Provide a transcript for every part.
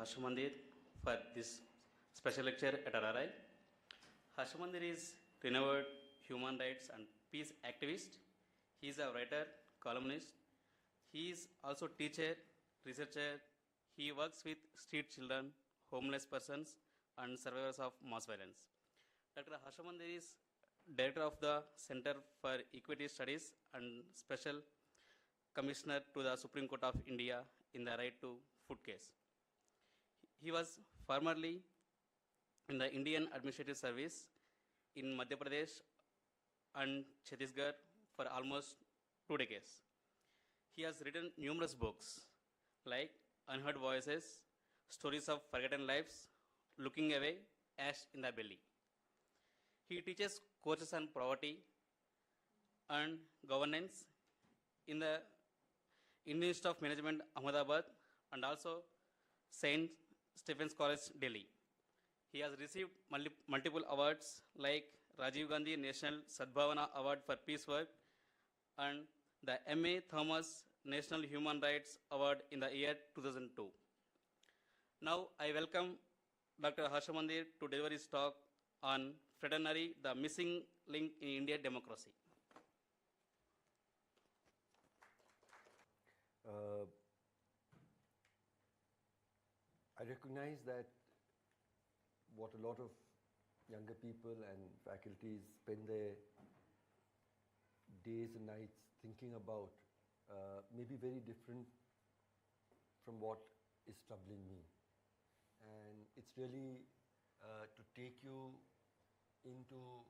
Harshamandir for this special lecture at RRI. Harshamandir is renowned human rights and peace activist. He is a writer, columnist. He is also teacher, researcher. He works with street children, homeless persons, and survivors of mass violence. Dr. Harshamandir is director of the Center for Equity Studies and Special Commissioner to the Supreme Court of India in the right to food case. He was formerly in the Indian Administrative Service in Madhya Pradesh and Chhattisgarh for almost 2 decades. He has written numerous books like Unheard Voices, Stories of Forgotten Lives, Looking Away, Ash in the Belly. He teaches courses on poverty and governance in the Indian Institute of Management, Ahmedabad, and also St. Stephen's College, Delhi. He has received multiple awards like Rajiv Gandhi National Sadbhavana Award for Peace Work and the M.A. Thomas National Human Rights Award in the year 2002. Now I welcome Dr. Harshamandir to deliver his talk on Fraternity, the missing link in Indian democracy. I recognize that what a lot of younger people and faculties spend their days and nights thinking about may be very different from what is troubling me. And it's really to take you into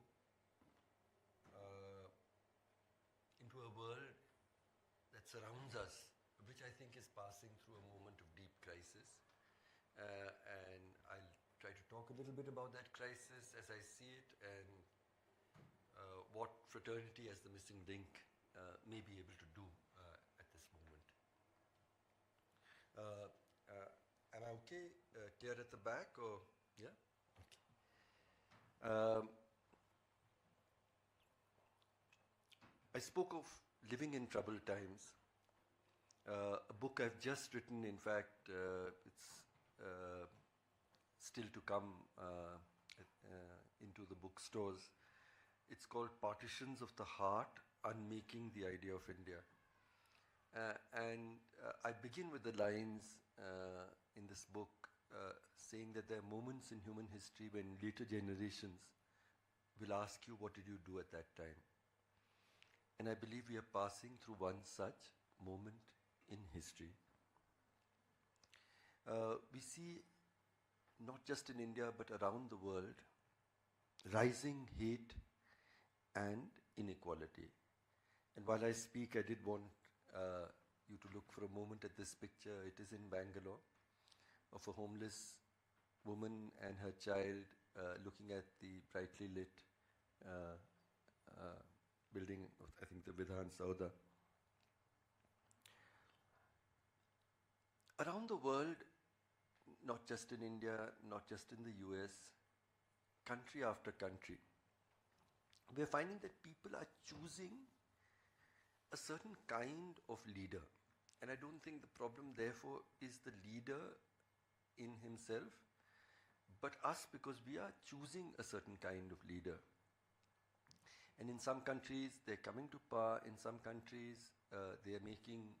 a world that surrounds us, which I think is passing through a moment of deep crisis. And I'll try to talk a little bit about that crisis as I see it and what fraternity as the missing link may be able to do at this moment. Am I okay? Clear at the back or yeah? Okay. I spoke of living in troubled times. A book I've just written, in fact, it's still to come into the bookstores. It's called Partitions of the Heart, Unmaking the Idea of India. And I begin with the lines in this book saying that there are moments in human history when later generations will ask you, what did you do at that time? And I believe we are passing through one such moment in history. We see, not just in India but around the world, rising hate and inequality. And while I speak, I did want you to look for a moment at this picture. It is in Bangalore, of a homeless woman and her child looking at the brightly lit building of, I think, the Vidhan Sauda. Around the world, not just in India, not just in the US, country after country, we are finding that people are choosing a certain kind of leader. And I don't think the problem, therefore, is the leader in himself, but us, because we are choosing a certain kind of leader. And in some countries, they're coming to power. In some countries, they are making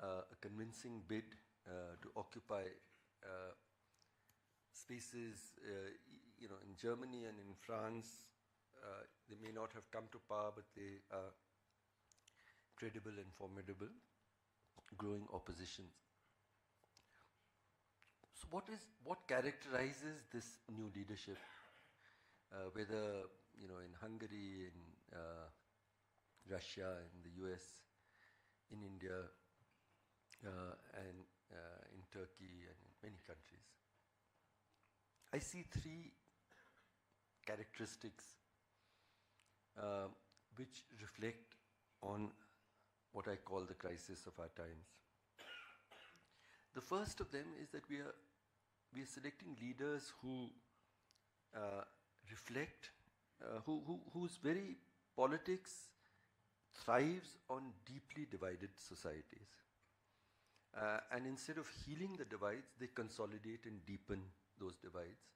a convincing bid to occupy spaces, in Germany and in France. They may not have come to power, but they are credible and formidable, growing oppositions. So what characterizes this new leadership? Whether in Hungary, in Russia, in the US, in India, and in Turkey and in many countries. I see three characteristics which reflect on what I call the crisis of our times. The first of them is that we are selecting leaders who reflect, whose very politics thrives on deeply divided societies. And instead of healing the divides, they consolidate and deepen those divides.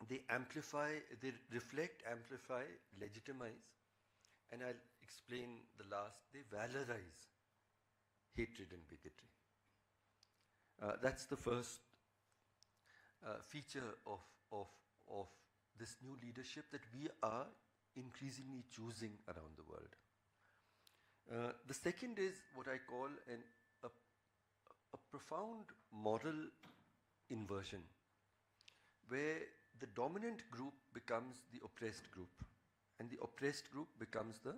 They amplify, they reflect, amplify, legitimize, and I'll explain the last, they valorize hatred and bigotry. That's the first feature of this new leadership that we are increasingly choosing around the world. The second is what I call a profound moral inversion, where the dominant group becomes the oppressed group, and the oppressed group becomes the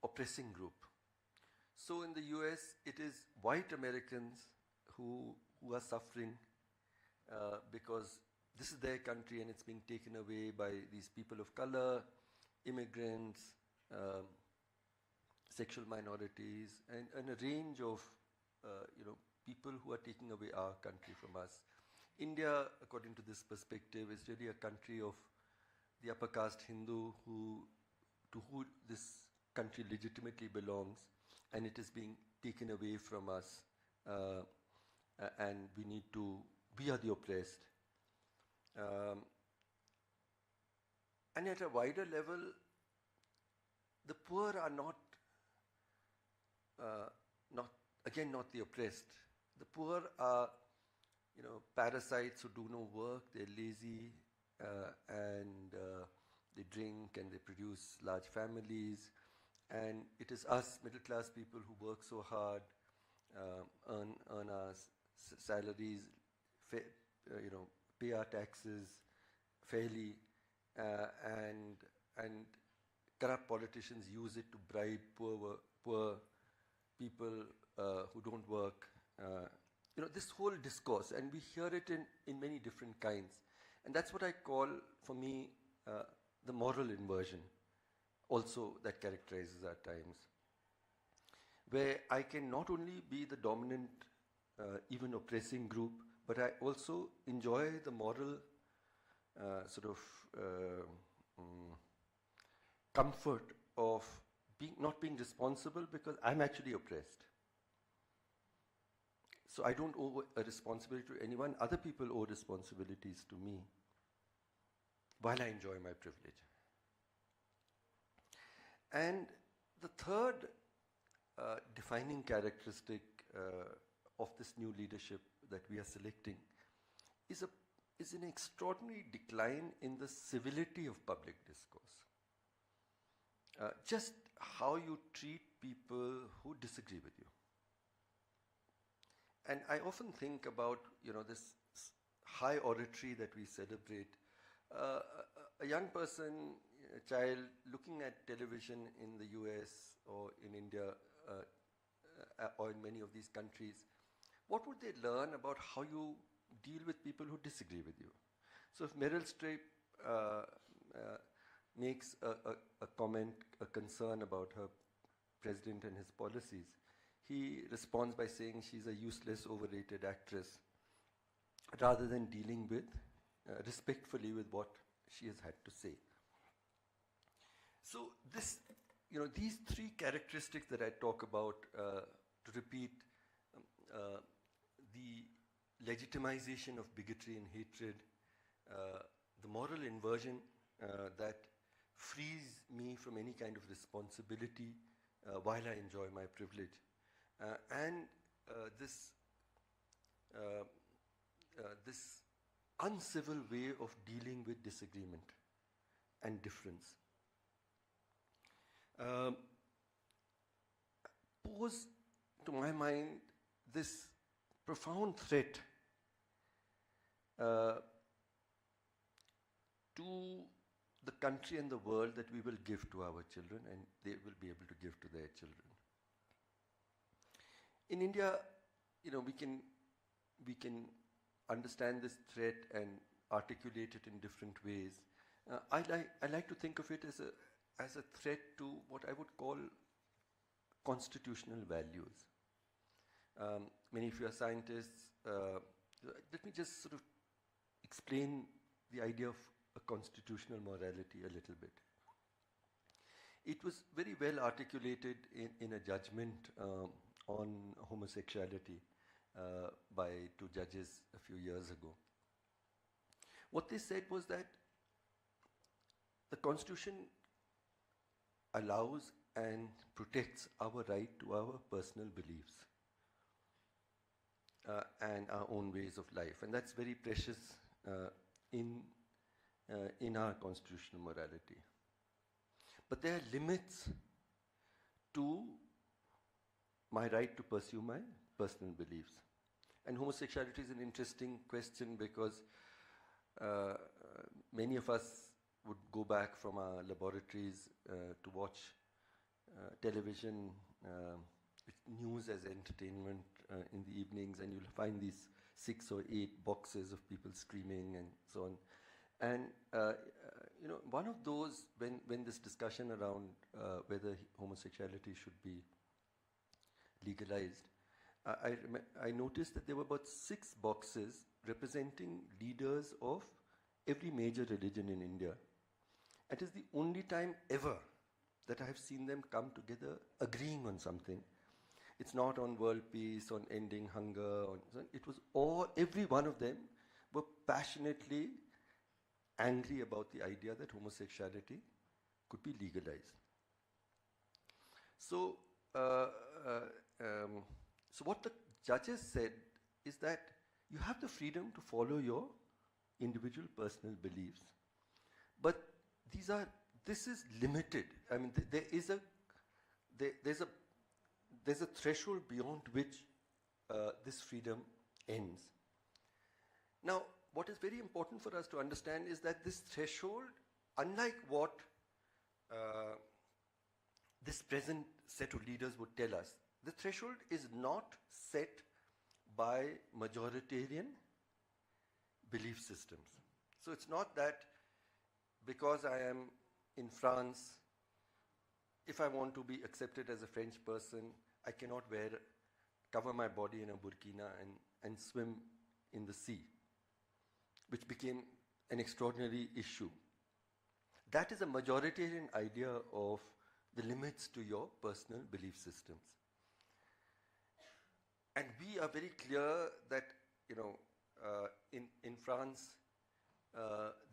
oppressing group. So in the US, it is white Americans who are suffering because this is their country and it's being taken away by these people of color, immigrants, sexual minorities, and a range of people who are taking away our country from us. India, according to this perspective, is really a country of the upper caste Hindu to who this country legitimately belongs, and it is being taken away from us, and we are the oppressed. And at a wider level, the poor are not the oppressed. The poor are, parasites who do no work, they're lazy, and they drink and they produce large families. And it is us, middle class people, who work so hard, earn our salaries, pay our taxes fairly, and corrupt politicians use it to bribe poor people who don't work. This whole discourse, and we hear it in many different kinds. And that's what I call, for me, the moral inversion, also that characterizes our times, where I can not only be the dominant, even oppressing group, but I also enjoy the moral comfort of not being responsible because I'm actually oppressed. So I don't owe a responsibility to anyone. Other people owe responsibilities to me while I enjoy my privilege. And the third defining characteristic of this new leadership that we are selecting is an extraordinary decline in the civility of public discourse. Just how you treat people who disagree with you. And I often think about, this high oratory that we celebrate. A young person, a child, looking at television in the US or in India or in many of these countries, what would they learn about how you deal with people who disagree with you? So if Meryl Streep makes a comment, a concern about her president and his policies, he responds by saying she's a useless, overrated actress, rather than dealing with respectfully with what she has had to say. So these three characteristics that I talk about, to repeat, the legitimization of bigotry and hatred, the moral inversion that frees me from any kind of responsibility while I enjoy my privilege, and this uncivil way of dealing with disagreement and difference pose, to my mind, this profound threat to the country and the world that we will give to our children and they will be able to give to their children. In India, we can understand this threat and articulate it in different ways. I like to think of it as a threat to what I would call constitutional values. Many of you are scientists. Let me just sort of explain the idea of a constitutional morality a little bit. it was very well articulated in a judgment on homosexuality by two judges a few years ago. What they said was that the Constitution allows and protects our right to our personal beliefs and our own ways of life, and that's very precious in our constitutional morality. But there are limits to my right to pursue my personal beliefs. And homosexuality is an interesting question because many of us would go back from our laboratories to watch television, news as entertainment in the evenings, and you'll find these 6 or 8 boxes of people screaming and so on. And you know, one of those, when this discussion around whether homosexuality should be legalized, I noticed that there were about 6 boxes representing leaders of every major religion in India. It is the only time ever that I have seen them come together agreeing on something. It's not on world peace, on ending hunger, it was all, every one of them were passionately angry about the idea that homosexuality could be legalized. So, so what the judges said is that you have the freedom to follow your individual personal beliefs, but this is limited. I mean, there's a threshold beyond which this freedom ends. Now, what is very important for us to understand is that this threshold, unlike what this present set of leaders would tell us, the threshold is not set by majoritarian belief systems. So it's not that because I am in France, if I want to be accepted as a French person, I cannot cover my body in a burkina and swim in the sea, which became an extraordinary issue. That is a majoritarian idea of the limits to your personal belief systems. And we are very clear that, you know, in France,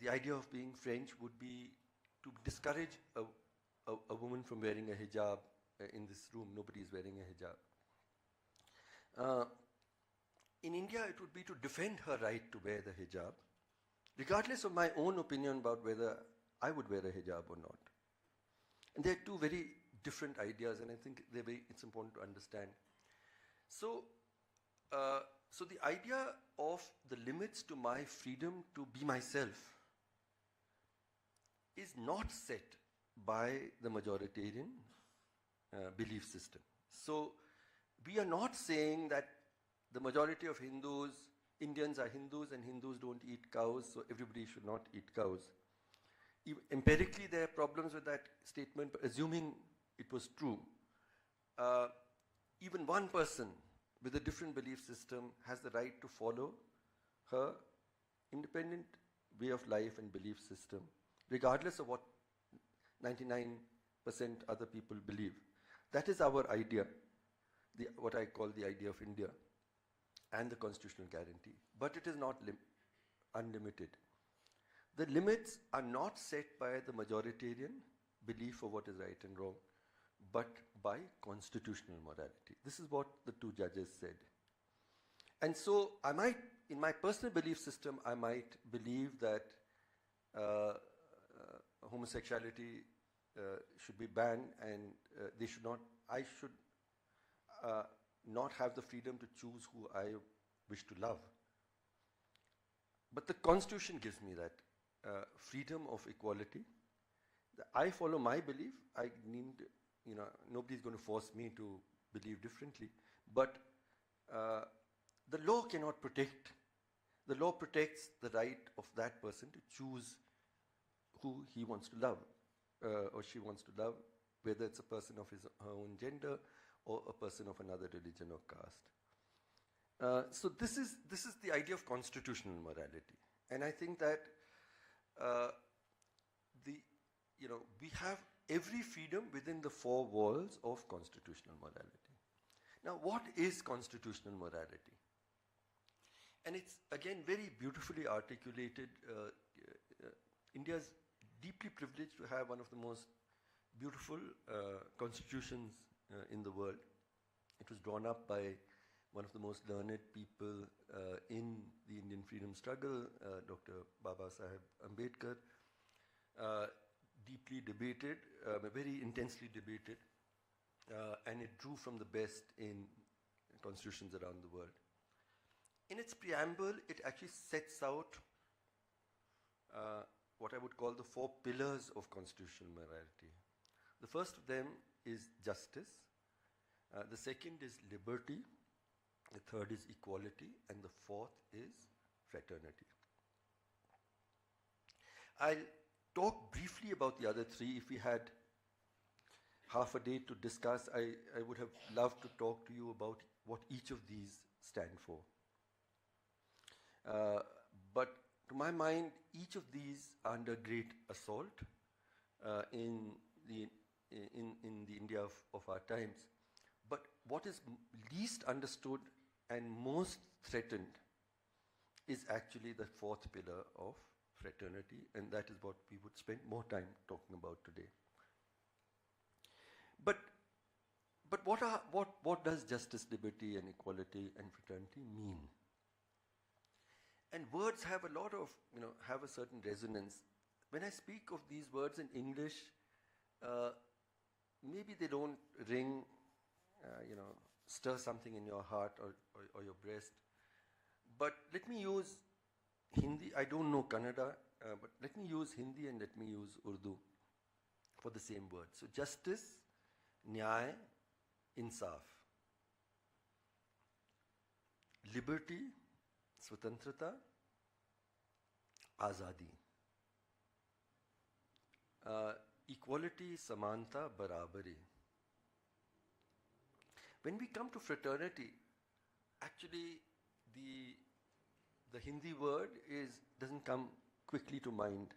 the idea of being French would be to discourage a woman from wearing a hijab. In this room, nobody is wearing a hijab. In India, it would be to defend her right to wear the hijab, regardless of my own opinion about whether I would wear a hijab or not. And there are two very different ideas, and I think it's important to understand. So, so the idea of the limits to my freedom to be myself is not set by the majoritarian belief system. So we are not saying that the majority of Indians are Hindus and Hindus don't eat cows, so everybody should not eat cows. Empirically, there are problems with that statement, but assuming it was true, even one person with a different belief system has the right to follow her independent way of life and belief system, regardless of what 99% other people believe. That is our idea, what I call the idea of India and the constitutional guarantee. But it is not unlimited. The limits are not set by the majoritarian belief of what is right and wrong, but by constitutional morality. This is what the two judges said. And so I might, in my personal belief system, I might believe that homosexuality should be banned, and I should not have the freedom to choose who I wish to love. But the Constitution gives me that freedom of equality. I follow my belief. I need, you know, nobody's going to force me to believe differently. But the law cannot protect. The law protects the right of that person to choose who he wants to love or she wants to love, whether it's a person of her own gender or a person of another religion or caste. So this is the idea of constitutional morality, and I think that we have every freedom within the four walls of constitutional morality. Now, what is constitutional morality? And it's, again, very beautifully articulated. India is deeply privileged to have one of the most beautiful constitutions in the world. It was drawn up by one of the most learned people in the Indian freedom struggle, Dr. Baba Saheb Ambedkar, deeply debated, very intensely debated, and it drew from the best in constitutions around the world. In its preamble, it actually sets out what I would call the four pillars of constitutional morality. The first of them is justice. The second is liberty. The third is equality. And the fourth is fraternity. I'll talk briefly about the other three. If we had half a day to discuss, I would have loved to talk to you about what each of these stand for. But to my mind, each of these are under great assault in the India of our times. But what is least understood and most threatened is actually the fourth pillar of fraternity, and that is what we would spend more time talking about today. But what does justice, liberty, and equality and fraternity mean? And words have a lot of, have a certain resonance. When I speak of these words in English, maybe they don't ring, stir something in your heart or your breast. But let me use Hindi. I don't know Kannada, but let me use Hindi and let me use Urdu for the same word. So justice, nyay, insaf. Liberty, swatantrata, azadi. Equality, samanta, barabari. When we come to fraternity, actually the Hindi word doesn't come quickly to mind.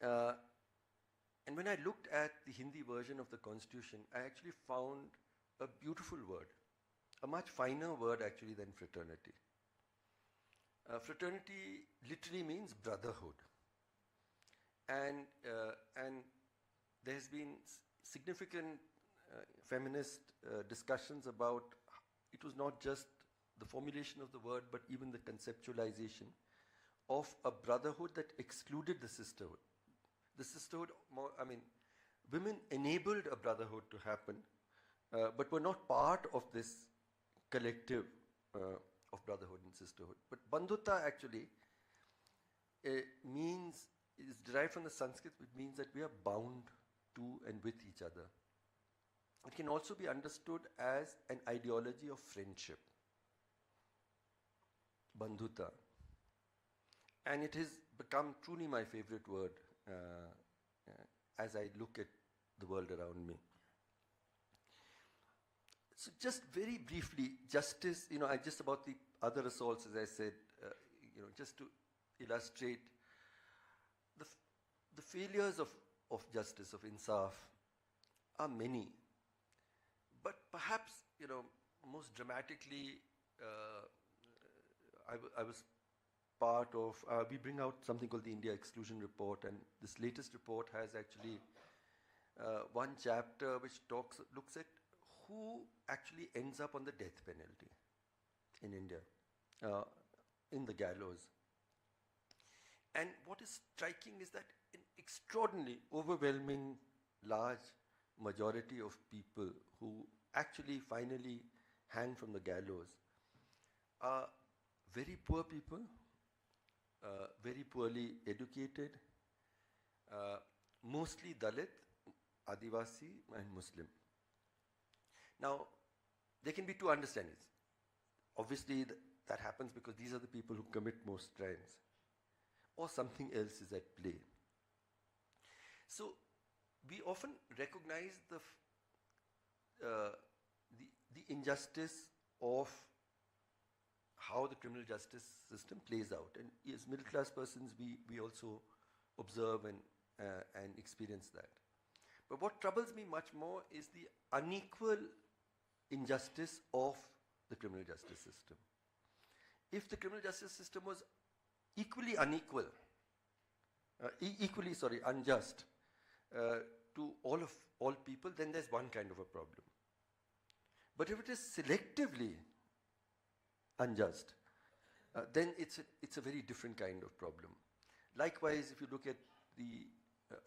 And when I looked at the Hindi version of the Constitution, I actually found a beautiful word, a much finer word actually than fraternity. Fraternity literally means brotherhood. And there's been significant feminist discussions about, it was not just the formulation of the word, but even the conceptualization of a brotherhood that excluded the sisterhood. The sisterhood, women enabled a brotherhood to happen, but were not part of this collective of brotherhood and sisterhood. But bandhuta actually is derived from the Sanskrit, which means that we are bound to and with each other. It can also be understood as an ideology of friendship, bandhuta. And it has become truly my favorite word as I look at the world around me. So just very briefly, justice, just about the other assaults, as I said, just to illustrate the failures of justice, of insaf, are many. But perhaps, most dramatically, I was part of, we bring out something called the India Exclusion Report, and this latest report has actually one chapter which looks at who actually ends up on the death penalty in India, in the gallows. And what is striking is that an extraordinarily overwhelming large majority of people who actually finally hang from the gallows are very poor people, very poorly educated, mostly Dalit, Adivasi, and Muslim. Now, there can be two understandings. Obviously, that happens because these are the people who commit most crimes, or something else is at play. So, we often recognize the injustice of how the criminal justice system plays out. And as middle class persons, we also observe and and experience that. But what troubles me much more is the unequal injustice of the criminal justice system. If the criminal justice system was equally unequal, unjust to all people, then there's one kind of a problem. But if it is selectively unjust, then it's a very different kind of problem. Likewise, if you look at the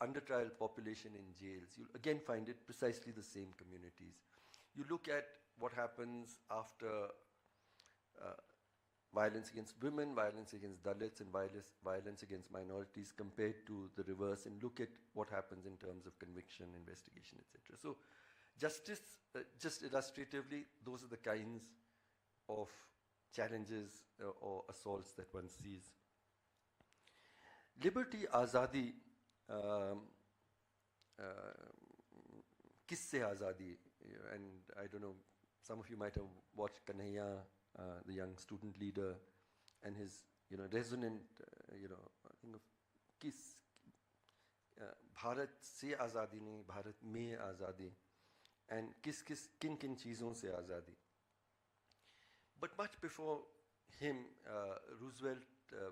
under trial population in jails, you'll again find it precisely the same communities. You look at what happens after violence against women, violence against Dalits, and violence against minorities compared to the reverse, and look at what happens in terms of conviction, investigation, etc. So justice, just illustratively, those are the kinds of challenges or assaults that one sees. Liberty, azadi, kisse azadi, and I don't know, some of you might have watched Kanhaiya, the young student leader, and his, resonant, thing of Bharat se azadi nahi, Bharat mein azadi, and kin cheezon se azadi. But much before him, Roosevelt,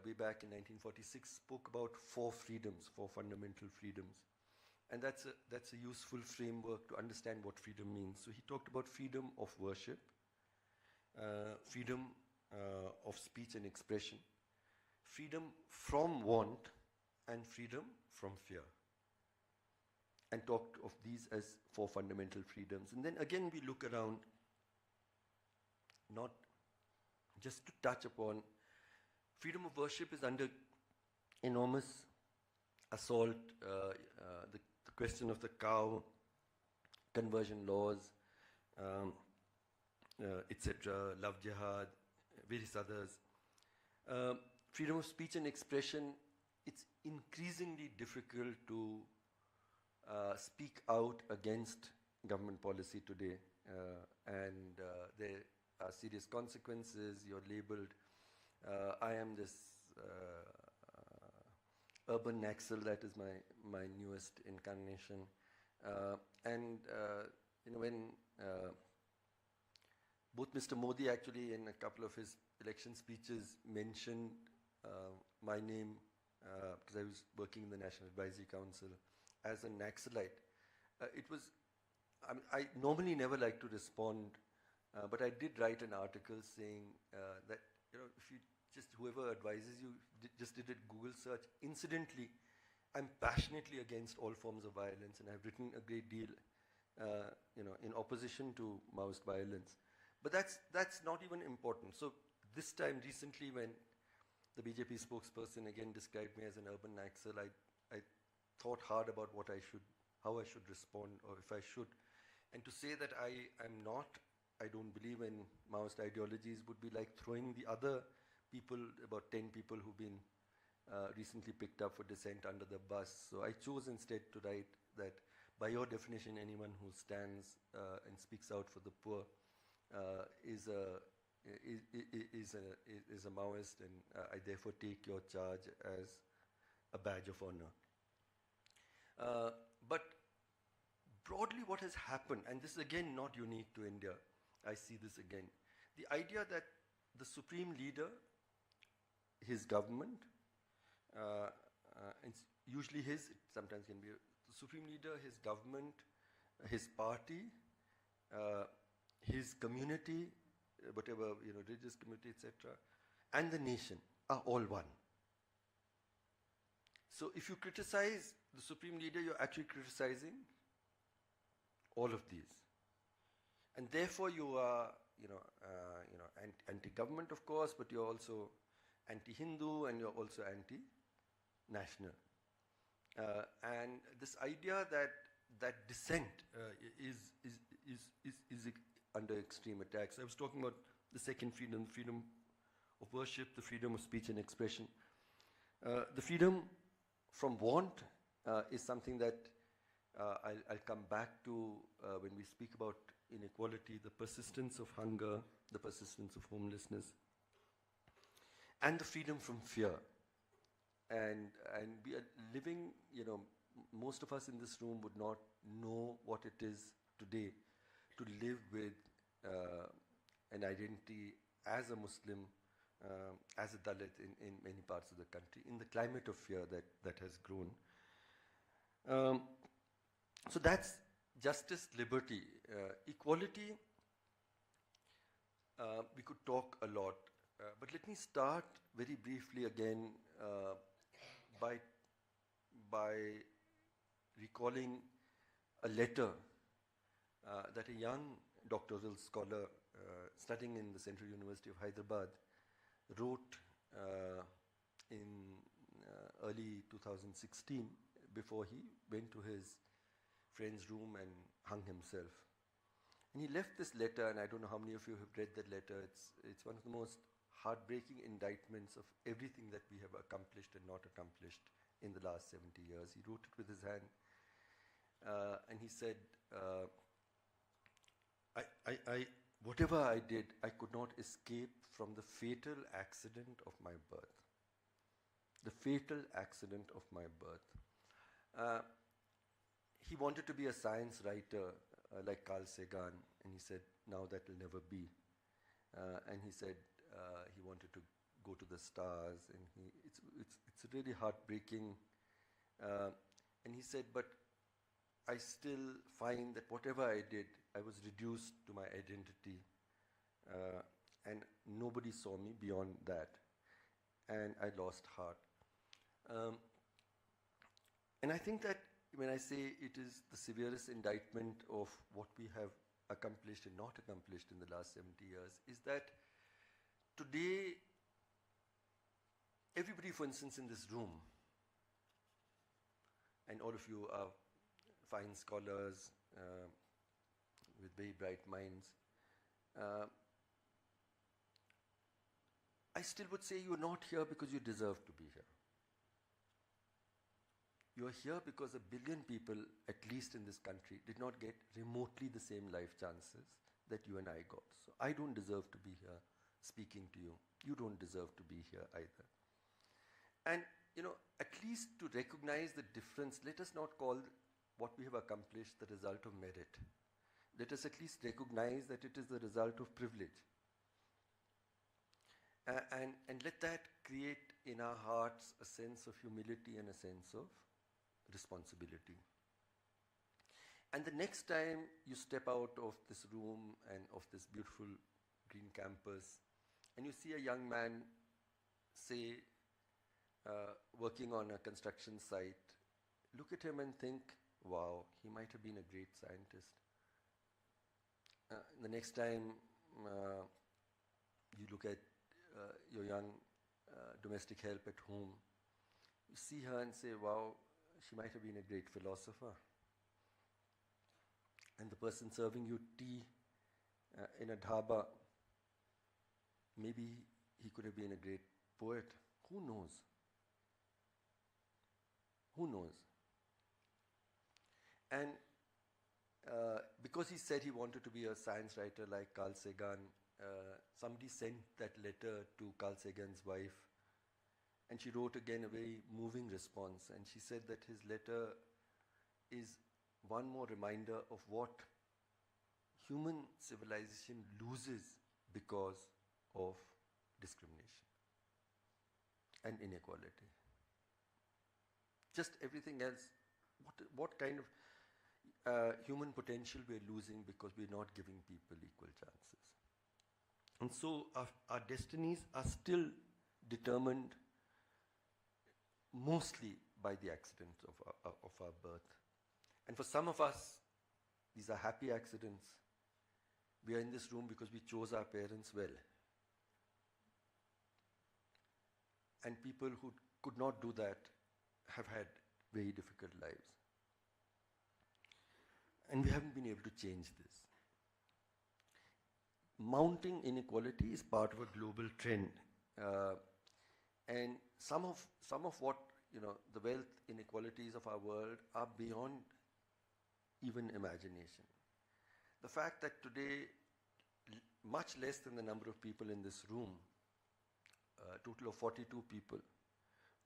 way back in 1946, spoke about 4 freedoms, 4 fundamental freedoms. And that's a useful framework to understand what freedom means. So he talked about freedom of worship, freedom of speech and expression, freedom from want, and freedom from fear. And talked of these as 4 fundamental freedoms. And then again we look around, not just to touch upon, freedom of worship is under enormous assault, the question of the cow, conversion laws, etc., love jihad, various others. Freedom of speech and expression, it's increasingly difficult to speak out against government policy today, and there are serious consequences. You're labeled, I am this urban Naxal, that is my newest incarnation. When both Mr. Modi actually in a couple of his election speeches mentioned my name, because I was working in the National Advisory Council, as a Naxalite, I normally never like to respond, but I did write an article saying that, if you whoever advises you just did a Google search. Incidentally, I'm passionately against all forms of violence, and I've written a great deal, in opposition to Maoist violence. But that's not even important. So this time, recently, when the BJP spokesperson again described me as an urban Naxal, I thought hard about how I should respond, or if I should. And to say that I don't believe in Maoist ideologies would be like throwing the other people, about 10 people who've been recently picked up for dissent under the bus. So I chose instead to write that, by your definition, anyone who stands and speaks out for the poor is a Maoist, and I therefore take your charge as a badge of honor. But broadly what has happened, and this is again not unique to India, I see this again, the idea that the supreme leader, his government, it's usually it sometimes can be the supreme leader, his government, his party, his community, whatever, religious community, etc., and the nation are all one. So if you criticize the supreme leader, you're actually criticizing all of these. And therefore you are, anti-government, of course, but you're also anti-Hindu, and you're also anti-national. And this idea that dissent is under extreme attacks. I was talking about the second freedom, freedom of worship, the freedom of speech and expression. The freedom from want is something that I'll come back to when we speak about inequality, the persistence of hunger, the persistence of homelessness, and the freedom from fear. And we are living, most of us in this room would not know what it is today to live with an identity as a Muslim, as a Dalit in many parts of the country, in the climate of fear that has grown. So that's justice, liberty. Equality, we could talk a lot, but let me start very briefly again by recalling a letter that a young doctoral scholar studying in the Central University of Hyderabad wrote in early 2016 before he went to his friend's room and hung himself. And he left this letter, and I don't know how many of you have read that letter. It's one of the most heartbreaking indictments of everything that we have accomplished and not accomplished in the last 70 years. He wrote it with his hand, and he said, whatever I did, I could not escape from the fatal accident of my birth. The fatal accident of my birth. He wanted to be a science writer like Carl Sagan, and he said, now that will never be. And he said he wanted to go to the stars, and it's really heartbreaking. And he said, but I still find that whatever I did, I was reduced to my identity, and nobody saw me beyond that, and I lost heart. And I think that when I say it is the severest indictment of what we have accomplished and not accomplished in the last 70 years, is that today, everybody, for instance, in this room, and all of you are fine scholars with very bright minds, I still would say you're not here because you deserve to be here. You are here because 1 billion people, at least in this country, did not get remotely the same life chances that you and I got. So I don't deserve to be here speaking to you. You don't deserve to be here either. And, at least to recognize the difference, let us not call what we have accomplished the result of merit. Let us at least recognize that it is the result of privilege. And let that create in our hearts a sense of humility and a sense of responsibility. And the next time you step out of this room and of this beautiful green campus, and you see a young man, say, working on a construction site, look at him and think, wow, he might have been a great scientist. The next time you look at your young domestic help at home, you see her and say, wow, she might have been a great philosopher. And the person serving you tea in a dhaba, maybe he could have been a great poet. Who knows? Who knows? And because he said he wanted to be a science writer like Carl Sagan, somebody sent that letter to Carl Sagan's wife, and she wrote again a very moving response, and she said that his letter is one more reminder of what human civilization loses because of discrimination and inequality. Just everything else, what kind of human potential we're losing because we're not giving people equal chances. And so our destinies are still determined mostly by the accidents of our birth. And for some of us, these are happy accidents. We are in this room because we chose our parents well. And people who could not do that have had very difficult lives. And we haven't been able to change this. Mounting inequality is part of a global trend. And some of what, the wealth inequalities of our world are beyond even imagination. The fact that today, much less than the number of people in this room, a total of 42 people,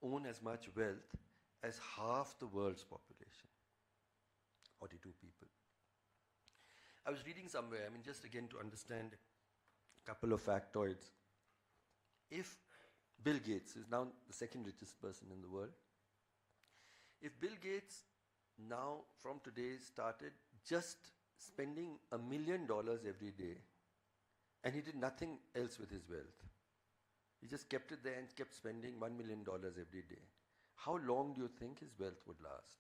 own as much wealth as half the world's population, 42 people. I was reading somewhere, I mean, just again to understand a couple of factoids. If Bill Gates is now the second richest person in the world, if Bill Gates now from today started just spending $1 million every day, and he did nothing else with his wealth, he just kept it there and kept spending $1 million every day, how long do you think his wealth would last?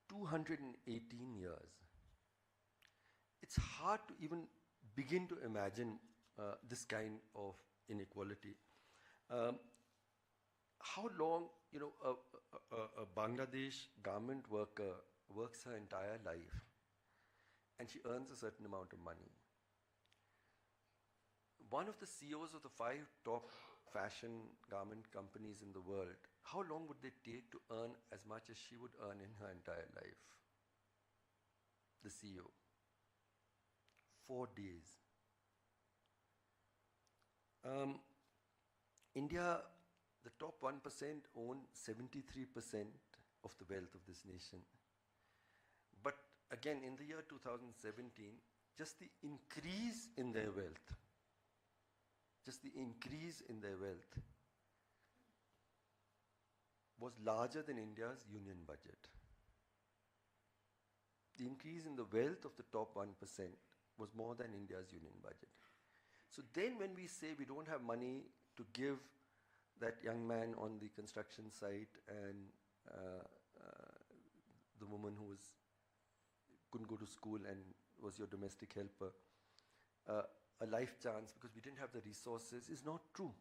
218 years. It's hard to even begin to imagine this kind of inequality. How long, a Bangladesh garment worker works her entire life and she earns a certain amount of money. One of the CEOs of the 5 top fashion garment companies in the world, how long would they take to earn as much as she would earn in her entire life? The CEO. 4 days. India, the top 1% own 73% of the wealth of this nation. But again, in the year 2017, just the increase in their wealth, was larger than India's union budget. The increase in the wealth of the top 1% was more than India's union budget. So then when we say we don't have money to give that young man on the construction site and the woman who couldn't go to school and was your domestic helper a life chance because we didn't have the resources is not true.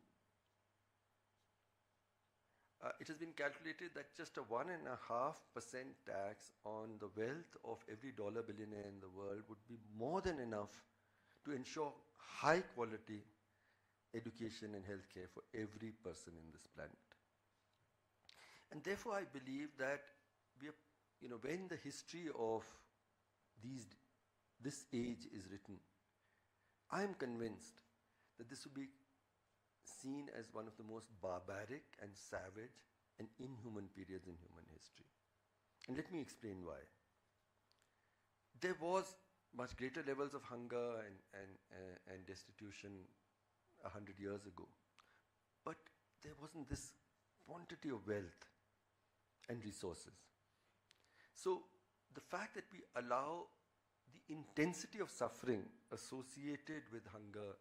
It has been calculated that just a 1.5% tax on the wealth of every dollar billionaire in the world would be more than enough to ensure high quality education and healthcare for every person in this planet. And therefore I believe that when the history of this age is written, I am convinced that this will be seen as one of the most barbaric and savage and inhuman periods in human history. And let me explain why. There was much greater levels of hunger and destitution 100 years ago, but there wasn't this quantity of wealth and resources. So the fact that we allow the intensity of suffering associated with hunger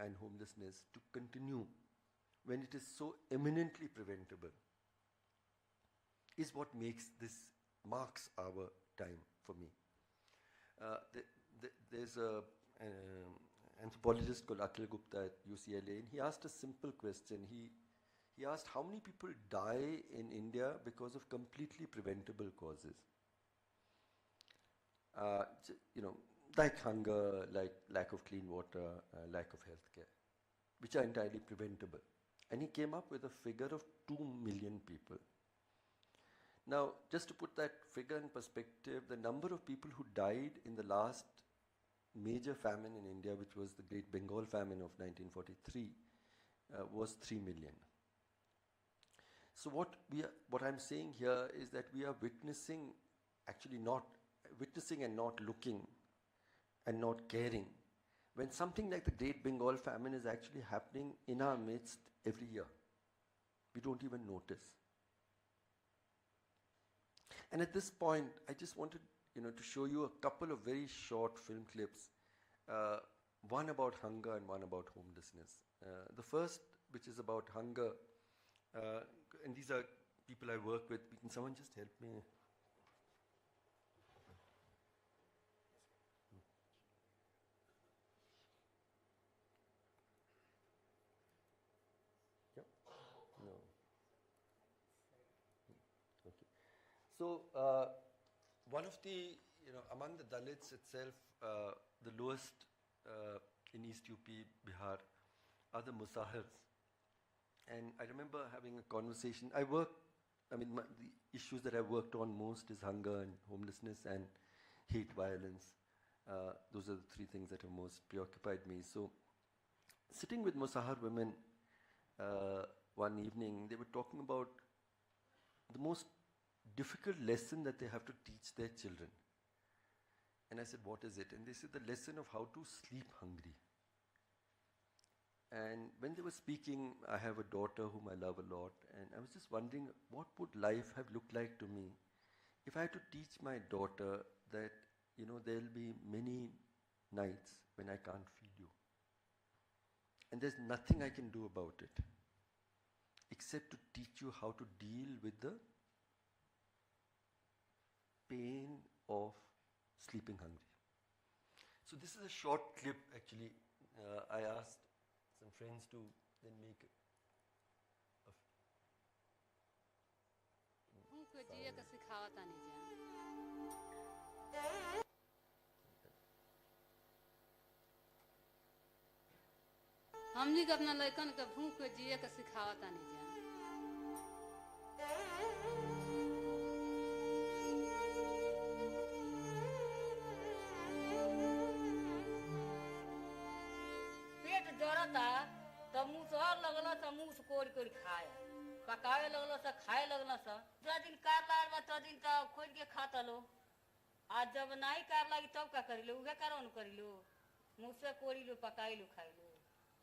and homelessness to continue when it is so eminently preventable is what marks our time for me. There's an anthropologist called Akhil Gupta at UCLA, and he asked a simple question. He asked how many people die in India because of completely preventable causes. Like hunger, like lack of clean water, lack of health care, which are entirely preventable. And he came up with a figure of 2 million people. Now, just to put that figure in perspective, the number of people who died in the last major famine in India, which was the Great Bengal Famine of 1943, was 3 million. So what I'm saying here is that we are witnessing and not looking and not caring when something like the Great Bengal Famine is actually happening in our midst every year. We don't even notice. And at this point, I just wanted to show you a couple of very short film clips, one about hunger and one about homelessness. The first, which is about hunger, and these are people I work with. Can someone just help me? So one of the, among the Dalits itself, the lowest in East UP, Bihar, are the Musahars. And I remember having a conversation. The issues that I worked on most is hunger and homelessness and hate violence. Those are the 3 things that have most preoccupied me. So sitting with Musahar women one evening, they were talking about the most difficult lesson that they have to teach their children. And I said, what is it? And they said, the lesson of how to sleep hungry. And when they were speaking, I have a daughter whom I love a lot, and I was just wondering, what would life have looked like to me if I had to teach my daughter that, there'll be many nights when I can't feed you. And there's nothing I can do about it, except to teach you how to deal with the pain of sleeping hungry. So this is a short clip, actually. I asked some friends to then make a हमनी के अपना लड़कन के भूख के जिए के सिखावता नहीं जा पेट जरता तब मुंह सहर लगला त मुंह से कोड़ कोड़ खाए पकावे लगला से खाए लगला से जो दिन कार लाल तो दिन त खोल के खाता लो आज जब नहीं कार लागी तब का करी लो उहे कारण करी लो मुंह से कोड़ी लो पकाई लो खाई लो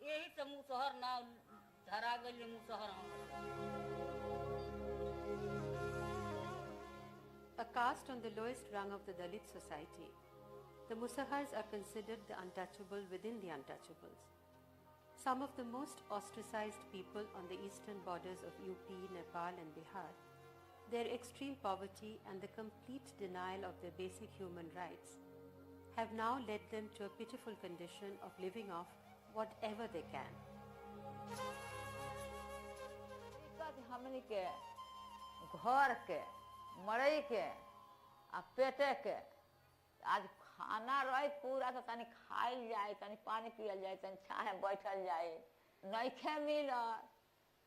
यही से मुंह सहर ना धरा गई मुंह सहर A caste on the lowest rung of the Dalit society, the Musahars are considered the untouchable within the untouchables. Some of the most ostracized people on the eastern borders of UP, Nepal and Bihar, their extreme poverty and the complete denial of their basic human rights have now led them to a pitiful condition of living off whatever they can. हमनी के घर के मरई के आ पेटे के आज खाना रही पूरा तो तनी खाइल जाए तनी पानी पियल जाए तनी छाहे बैठल जाए नइखे मिल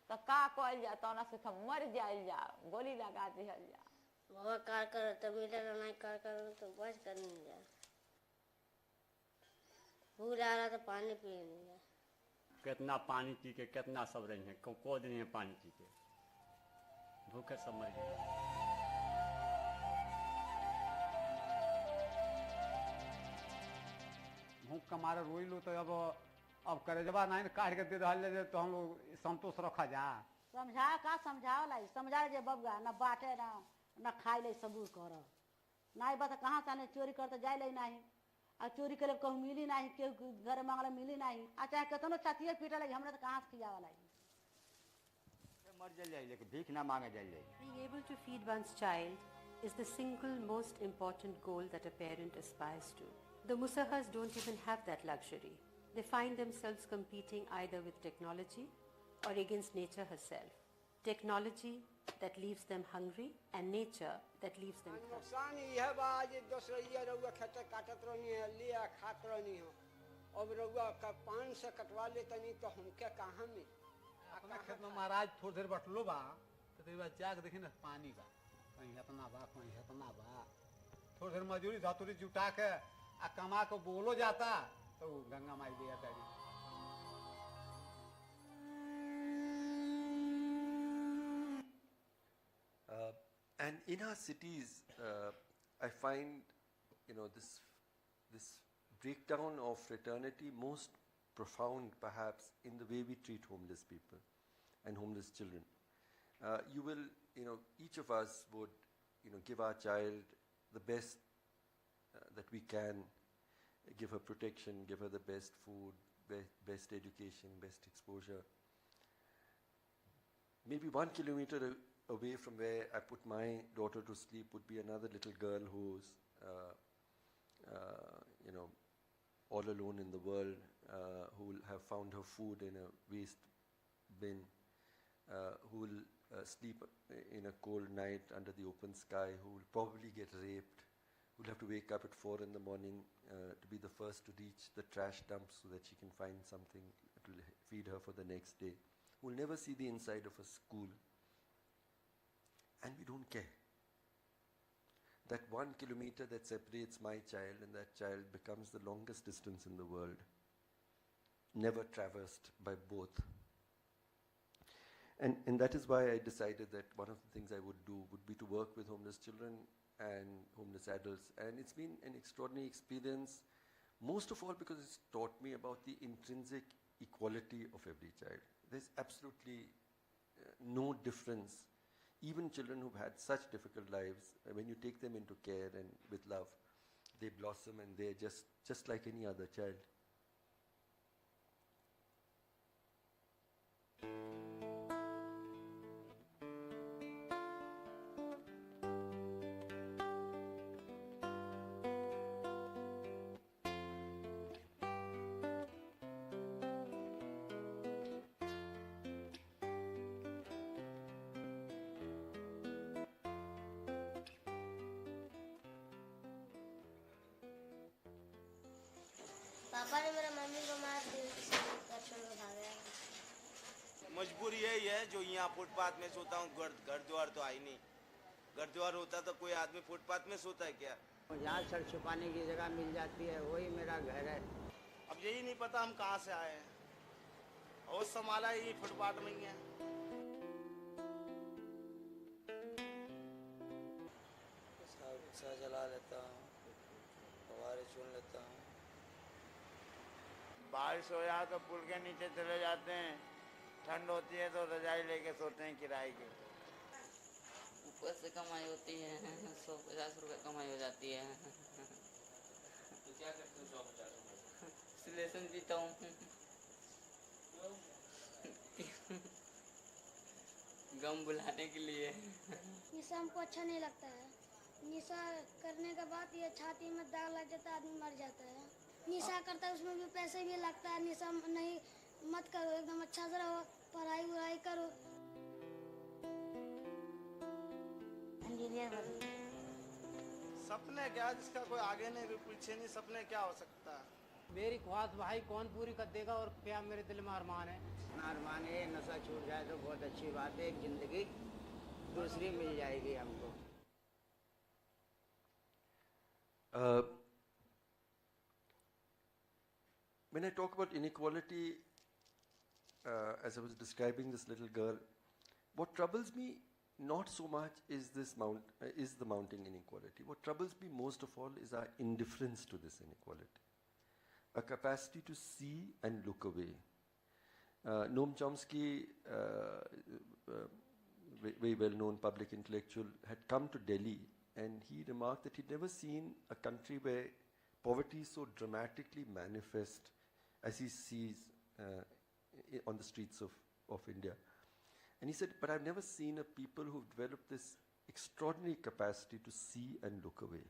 तो का कइल जाए तना से मर जाइल जा गोली लगा दिहल जा वो कार कर तो मिले नहीं कार कर तो बच कर नहीं जा पूरा रहा तो पानी पी लिया कितना पानी पी के कितना सब रहे हैं को दिन है पानी पी के भूखे सब मर गए भूख का मारे रोई लो तो अब करेजबा नहीं काट के दे दे तो हम लोग संतोष रखा जा समझा का समझाओ लाई समझा जे बबुआ न बाटे न खाई ले सबूर कर नहीं बता कहाँ से चोरी करते जाए ले नहीं आ चोरी करे कहूँ मिली नहीं के घर मांगला मिली नहीं आ चाहे कितनो छतिए पीटा लगी हमरा तो कहाँ से खियावा लाई मर जल जाए लेकिन भीख ना मांगे जल जाए Being able to feed one's child is the single most important goal that a parent aspires to. The Musahars don't even have that luxury. They find themselves competing either with technology or against nature herself. Technology that leaves them hungry and nature that leaves them thirsty. नुकसान यह बात दूसरा ये रउआ खेत काटत रहनी है लिया खात रहनी हो अब रउआ का पान से कटवा लेता नहीं तो हमके कहाँ में अपना खेत में महाराज थोड़ी देर बटलो बा तो तेरी बात जाके देखी ना पानी बा कहीं इतना बा कहीं इतना बा थोड़ी देर मजूरी धातुरी जुटा के आ कमा को बोलो जाता तो गंगा माई दिया तारी And in our cities, I find, this breakdown of fraternity most profound, perhaps, in the way we treat homeless people and homeless children. You will, each of us would, give our child the best that we can, give her protection, give her the best food, best education, best exposure. Maybe 1 kilometer away from where I put my daughter to sleep would be another little girl who's, all alone in the world, who will have found her food in a waste bin, who will sleep in a cold night under the open sky, who will probably get raped, who will have to wake up at 4 in the morning to be the first to reach the trash dump so that she can find something that will feed her for the next day, who will never see the inside of a school. And we don't care. That 1 kilometer that separates my child and that child becomes the longest distance in the world. never traversed by both. And that is why I decided that one of the things I would do would be to work with homeless children and homeless adults. And it's been an extraordinary experience, most of all because it's taught me about the intrinsic equality of every child. There's absolutely no difference. Even children who've had such difficult lives, when you take them into care and with love, they blossom and they're just like any other child. पापा ने मेरा mummy को मार दिया, घर छोड़ के भाग गया। मजबूरी यही है जो यहाँ फुटपाथ में सोता हूँ। घर द्वार तो आई नहीं। घर द्वार होता तो कोई आदमी फुटपाथ में सोता है क्या? जहाँ सर छुपाने की जगह मिल जाती है वही मेरा घर है। अब यही नहीं पता हम कहाँ से आए हैं और संभाला ही फुटपाथ में ही है। रिक्शा चला लेता हूँ, फव्वारे चुन लेता हूँ। बारिश हो जाए तो पुल के नीचे चले जाते हैं, ठंड होती है तो रजाई लेके सोते हैं किराए की। ऊपर से कमाई होती है 150 रुपये कमाई हो जाती है। तो क्या करते हो 150 रुपये? सिलेशन पीता हूँ। गम बुलाने के लिए। निशा हमको अच्छा नहीं लगता है। निशा करने के बाद ये छाती में दाग लग जाता है, आदमी मर जाता है। निशा करता है उसमें भी पैसे भी लगता है। निशा नहीं मत करो, एकदम अच्छा से रहो, पढ़ाई वढ़ाई करो। इंजीनियर बनो। सपने क्या, जिसका कोई आगे नहीं कोई पीछे नहीं, सपने क्या हो सकता है? मेरी ख्वाहिश भाई कौन पूरी कर देगा, और क्या मेरे दिल में अरमान है। अरमान है नशा छूट जाए तो बहुत अच्छी बात है, एक जिंदगी दूसरी मिल जाएगी हमको। When I talk about inequality, as I was describing this little girl, what troubles me not so much is the mounting inequality. What troubles me most of all is our indifference to this inequality, a capacity to see and look away. Noam Chomsky, very well-known public intellectual, had come to Delhi, and he remarked that he'd never seen a country where poverty is so dramatically manifest as he sees on the streets of India. And he said, but I've never seen a people who've developed this extraordinary capacity to see and look away.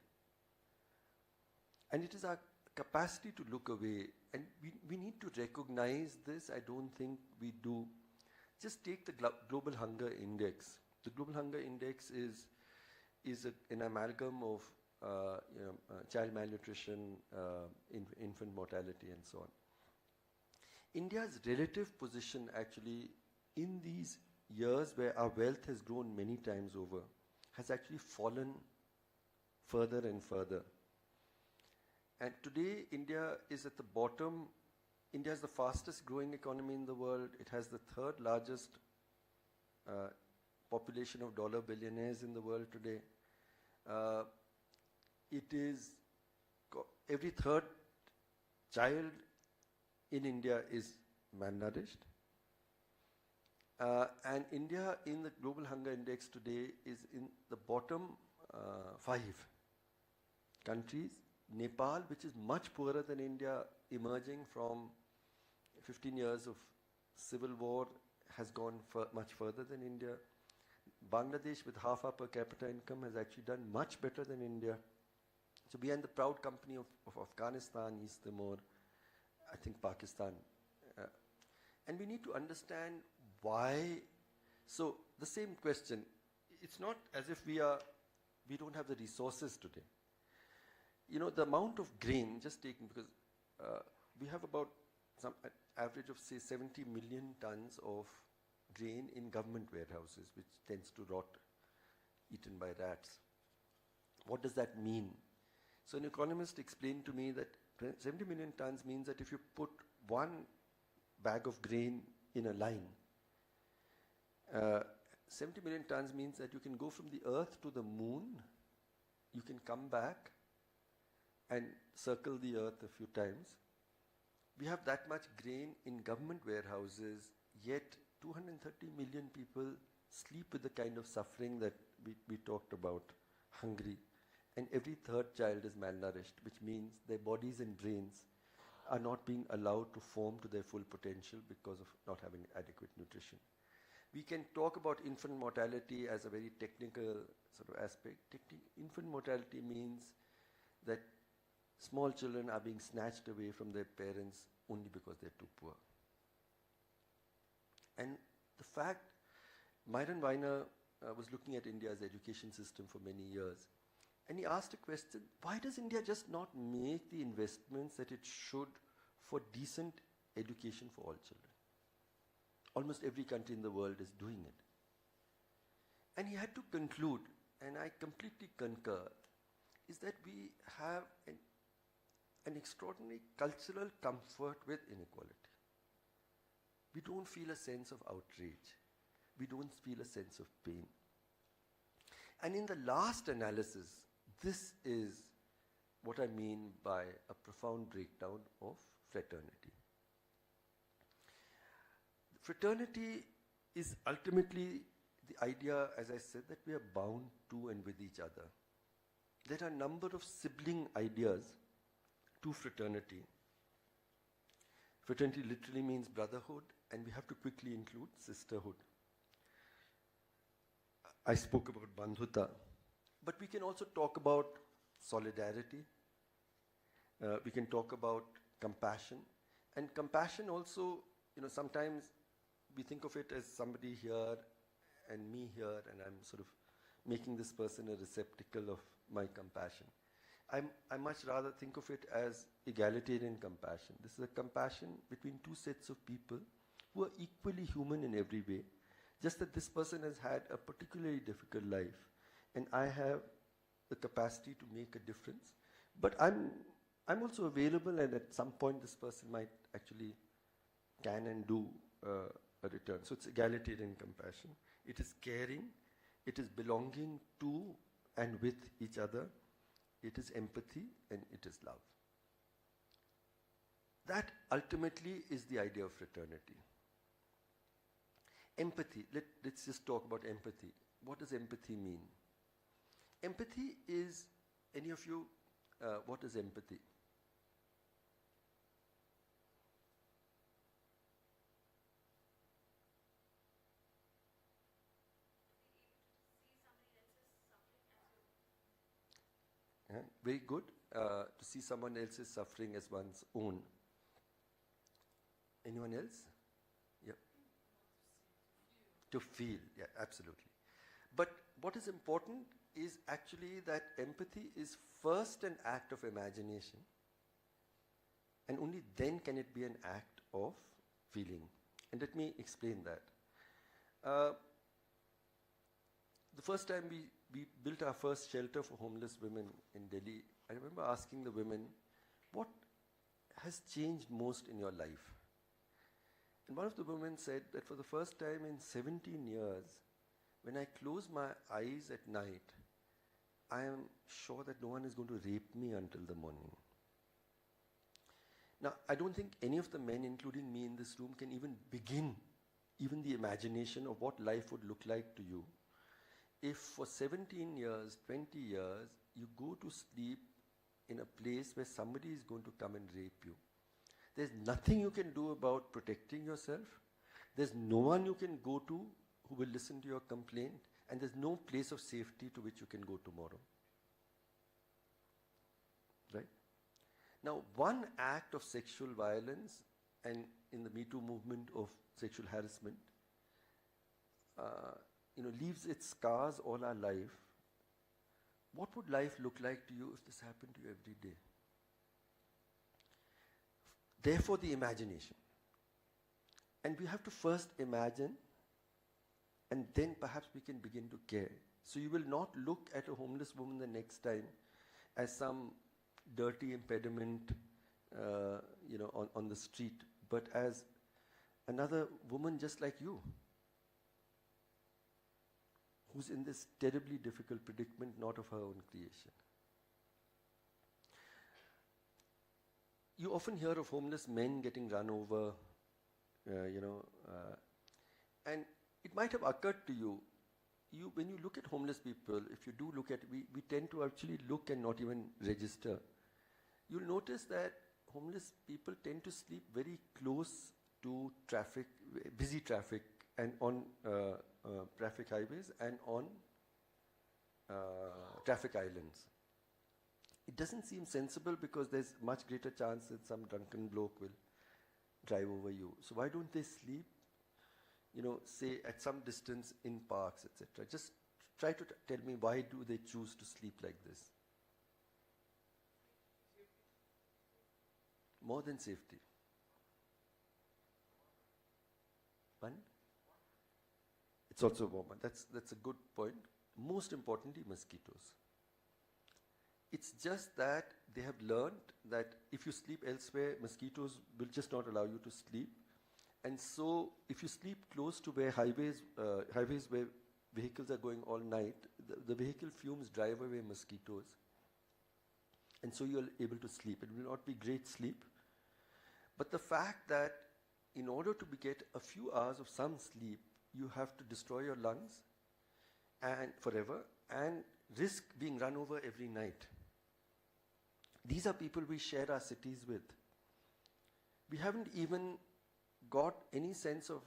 And it is our capacity to look away, and we need to recognize this. I don't think we do. Just take the Global Hunger Index. The Global Hunger Index is an amalgam of child malnutrition, infant mortality, and so on. India's relative position actually in these years where our wealth has grown many times over has actually fallen further and further. And today India is at the bottom. India is the fastest growing economy in the world. It has the third largest population of dollar billionaires in the world today. It is every third child in India is malnourished. And India in the Global Hunger Index today is in the bottom 5 countries. Nepal, which is much poorer than India, emerging from 15 years of civil war, has gone much further than India. Bangladesh, with half our per capita income, has actually done much better than India. So we are in the proud company of Afghanistan, East Timor, I think Pakistan. And we need to understand why. So the same question, it's not as if we don't have the resources today. You know, the amount of grain, just taking, because we have about some average of say 70 million tons of grain in government warehouses, which tends to rot, eaten by rats. What does that mean? So an economist explained to me that 70 million tons means that if you put one bag of grain in a line. 70 million tons means that you can go from the earth to the moon, you can come back and circle the earth a few times. We have that much grain in government warehouses, yet 230 million people sleep with the kind of suffering that we talked about, hungry. And every third child is malnourished, which means their bodies and brains are not being allowed to form to their full potential because of not having adequate nutrition. We can talk about infant mortality as a very technical sort of aspect. Infant mortality means that small children are being snatched away from their parents only because they're too poor. And the fact, Myron Weiner was looking at India's education system for many years, and he asked a question, why does India just not make the investments that it should for decent education for all children? Almost every country in the world is doing it. And he had to conclude, and I completely concur, is that we have an extraordinary cultural comfort with inequality. We don't feel a sense of outrage. We don't feel a sense of pain. And in the last analysis, this is what I mean by a profound breakdown of fraternity. Fraternity is ultimately the idea, as I said, that we are bound to and with each other. There are a number of sibling ideas to fraternity. Fraternity literally means brotherhood, and we have to quickly include sisterhood. I spoke about bandhuta, but we can also talk about solidarity. We can talk about compassion. And compassion also, sometimes we think of it as somebody here and me here, and I'm sort of making this person a receptacle of my compassion. I much rather think of it as egalitarian compassion. This is a compassion between two sets of people who are equally human in every way, just that this person has had a particularly difficult life, and I have the capacity to make a difference. But I'm also available, and at some point this person might actually can and do a return. So it's egalitarian compassion. It is caring. It is belonging to and with each other. It is empathy, and it is love. That ultimately is the idea of fraternity. Empathy, let's just talk about empathy. What does empathy mean? Empathy is, any of you, what is empathy? Very good. To see someone else's suffering as one's own. Anyone else? Yeah. To feel, yeah, absolutely. But what is important is actually that empathy is first an act of imagination, and only then can it be an act of feeling. And let me explain that. The first time we built our first shelter for homeless women in Delhi, I remember asking the women, what has changed most in your life? And one of the women said that for the first time in 17 years, when I close my eyes at night, I am sure that no one is going to rape me until the morning. Now, I don't think any of the men, including me in this room, can even begin even the imagination of what life would look like to you if for 17 years, 20 years, you go to sleep in a place where somebody is going to come and rape you. There's nothing you can do about protecting yourself. There's no one you can go to who will listen to your complaint, and there's no place of safety to which you can go tomorrow. Right? Now, one act of sexual violence, and in the Me Too movement of sexual harassment, leaves its scars all our life. What would life look like to you if this happened to you every day? Therefore, the imagination. And we have to first imagine, and then perhaps we can begin to care. So you will not look at a homeless woman the next time as some dirty impediment, on the street, but as another woman just like you, who's in this terribly difficult predicament, not of her own creation. You often hear of homeless men getting run over, and it might have occurred to you, when you look at homeless people, if you do look at, we tend to actually look and not even register. You'll notice that homeless people tend to sleep very close to traffic, busy traffic, and on traffic highways and on traffic islands. It doesn't seem sensible because there's much greater chance that some drunken bloke will drive over you. So why don't they sleep, say at some distance in parks, etc.? Just try to tell me, why do they choose to sleep like this? More than safety. One? It's also warmer. That's a good point. Most importantly, mosquitoes. It's just that they have learned that if you sleep elsewhere, mosquitoes will just not allow you to sleep. And so if you sleep close to where highways where vehicles are going all night, the vehicle fumes drive away mosquitoes. And so you're able to sleep. It will not be great sleep. But the fact that in order to get a few hours of some sleep, you have to destroy your lungs and forever and risk being run over every night. These are people we share our cities with. We haven't even got any sense of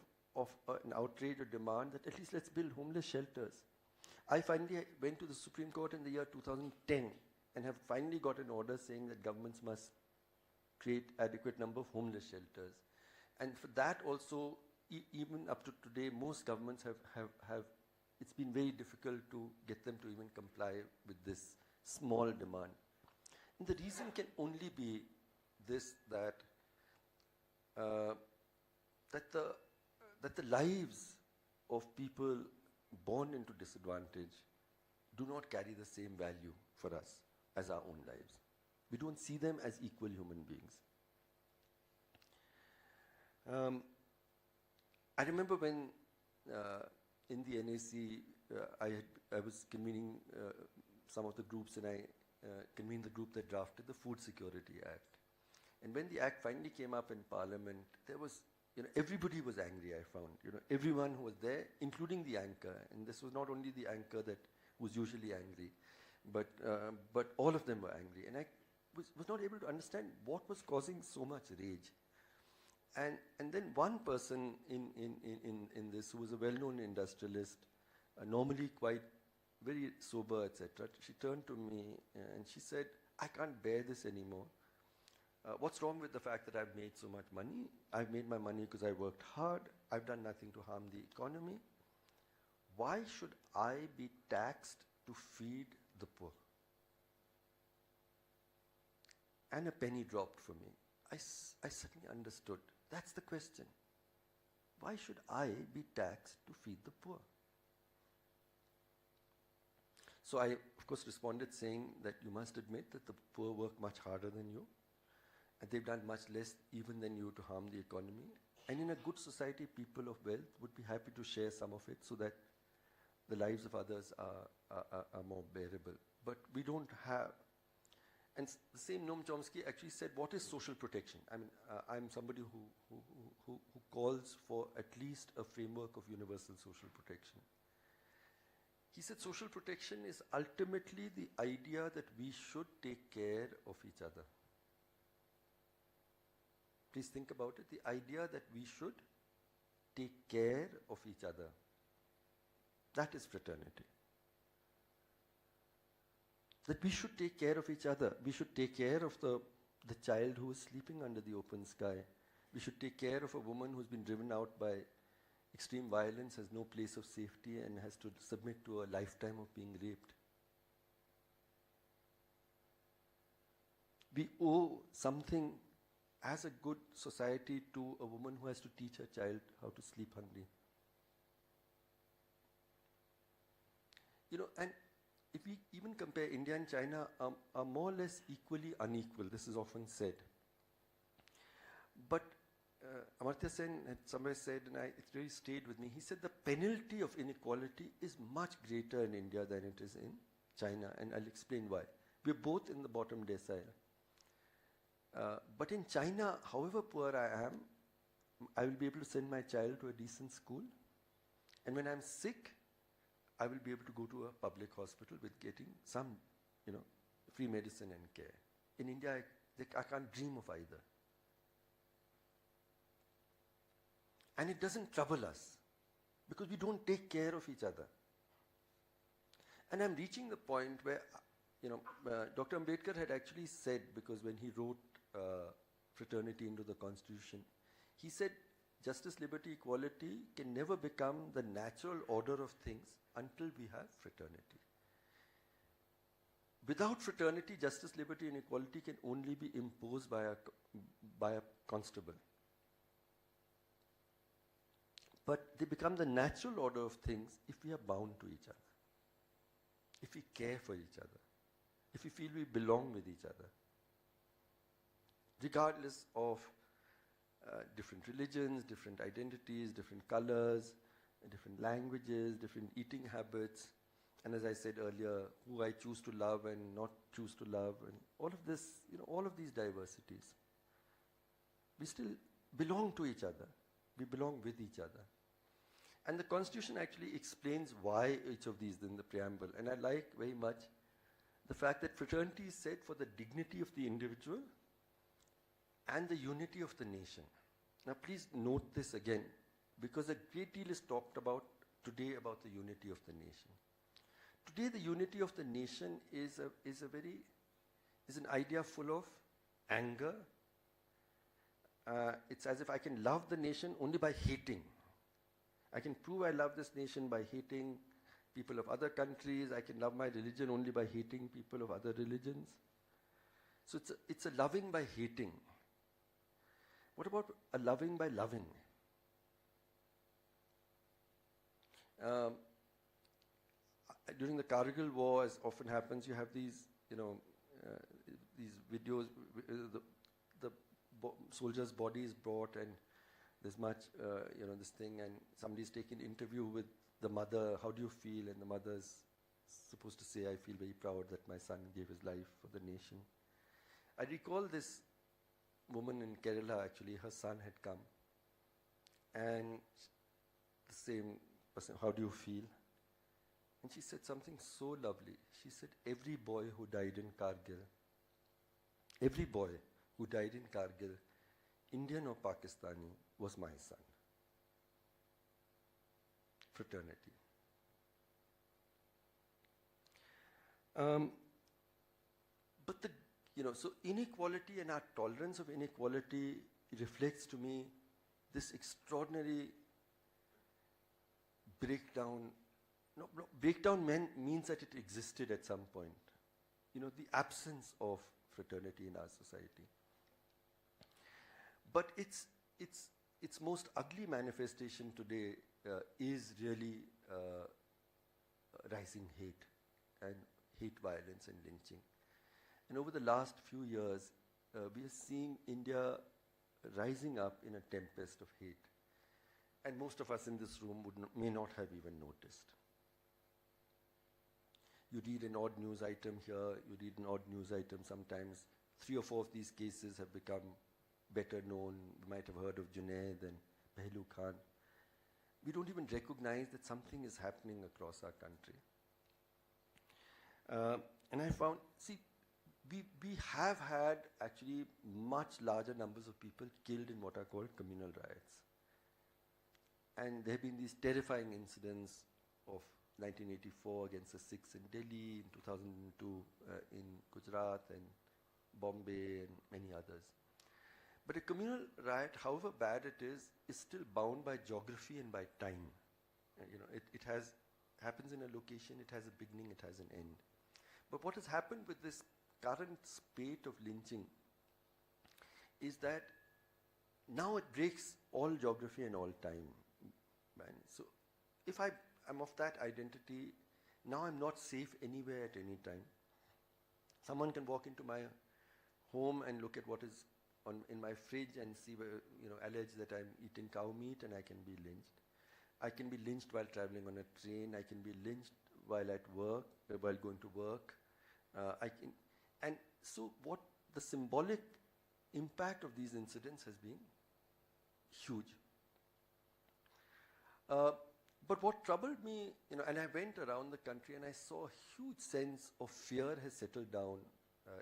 an outrage or demand that at least let's build homeless shelters. I finally went to the Supreme Court in the year 2010 and have finally got an order saying that governments must create adequate number of homeless shelters. And for that also, even up to today, most governments have it's been very difficult to get them to even comply with this small demand. And the reason can only be this, that the lives of people born into disadvantage do not carry the same value for us as our own lives. We don't see them as equal human beings. I remember when in the NAC I was convening some of the groups, and I convened the group that drafted the Food Security Act. And when the act finally came up in Parliament, there was, everybody was angry, I found. Everyone who was there, including the anchor. And this was not only the anchor that was usually angry, but all of them were angry. And I was not able to understand what was causing so much rage. And then one person in this, who was a well-known industrialist, normally quite very sober, etc., she turned to me and she said, I can't bear this anymore. What's wrong with the fact that I've made so much money? I've made my money because I worked hard. I've done nothing to harm the economy. Why should I be taxed to feed the poor? And a penny dropped for me. I suddenly understood. That's the question. Why should I be taxed to feed the poor? So I, of course, responded saying that you must admit that the poor work much harder than you, and they've done much less even than you to harm the economy. And in a good society, people of wealth would be happy to share some of it so that the lives of others are more bearable. But we don't have. And the same Noam Chomsky actually said, what is social protection? I mean, I'm somebody who calls for at least a framework of universal social protection. He said social protection is ultimately the idea that we should take care of each other. Please think about it. The idea that we should take care of each other. That is fraternity. That we should take care of each other. We should take care of the child who is sleeping under the open sky. We should take care of a woman who's been driven out by extreme violence, has no place of safety, and has to submit to a lifetime of being raped. We owe something as a good society to a woman who has to teach her child how to sleep hungry. And if we even compare India and China, are more or less equally unequal. This is often said. But Amartya Sen had somewhere said, and it really stayed with me, he said the penalty of inequality is much greater in India than it is in China, and I'll explain why. We're both in the bottom decile. But in China, however poor I am, I will be able to send my child to a decent school, and when I'm sick, I will be able to go to a public hospital with getting some, free medicine and care. In India, I can't dream of either. And it doesn't trouble us because we don't take care of each other. And I'm reaching the point where, Dr. Ambedkar had actually said, because when he wrote Fraternity into the Constitution, he said justice, liberty, equality can never become the natural order of things until we have fraternity. Without fraternity, justice, liberty, and equality can only be imposed by a constable. But they become the natural order of things if we are bound to each other, if we care for each other, if we feel we belong with each other, regardless of different religions, different identities, different colors, different languages, different eating habits, and as I said earlier, who I choose to love and not choose to love, and all of this, all of these diversities. We still belong to each other. We belong with each other. And the Constitution actually explains why each of these in the preamble. And I like very much the fact that fraternity is said for the dignity of the individual and the unity of the nation. Now please note this again, because a great deal is talked about today about the unity of the nation. Today the unity of the nation is an idea full of anger. It's as if I can love the nation only by hating. I can prove I love this nation by hating people of other countries. I can love my religion only by hating people of other religions. So it's a loving by hating. What about a loving by loving? During the Kargil War, as often happens, you have these, these videos, the soldiers' bodies brought, and there's much, this thing, and somebody's taking an interview with the mother. How do you feel? And the mother's supposed to say, I feel very proud that my son gave his life for the nation. I recall this woman in Kerala, actually, her son had come, and the same person, how do you feel? And she said something so lovely. She said, every boy who died in Kargil, every boy who died in Kargil, Indian or Pakistani, was my son. Fraternity. But so inequality and our tolerance of inequality reflects to me this extraordinary breakdown. Breakdown means that it existed at some point. The absence of fraternity in our society. But its most ugly manifestation today is really rising hate and hate violence and lynching. And over the last few years, we are seeing India rising up in a tempest of hate. And most of us in this room may not have even noticed. You read an odd news item here, you read an odd news item sometimes. 3 or 4 of these cases have become better known. You might have heard of Junaid and Pehlu Khan. We don't even recognize that something is happening across our country. And I found, we have had actually much larger numbers of people killed in what are called communal riots. And there have been these terrifying incidents of 1984 against the Sikhs in Delhi, in 2002 in Gujarat and Bombay and many others. But a communal riot, however bad it is still bound by geography and by time. It happens in a location, it has a beginning, it has an end. But what has happened with this current spate of lynching is that now it breaks all geography and all time. So if I'm of that identity, now I'm not safe anywhere at any time. Someone can walk into my home and look at what is in my fridge and see, allege that I'm eating cow meat and I can be lynched. I can be lynched while traveling on a train. I can be lynched while at work, while going to work. And so what the symbolic impact of these incidents has been huge. But what troubled me, and I went around the country and I saw a huge sense of fear has settled down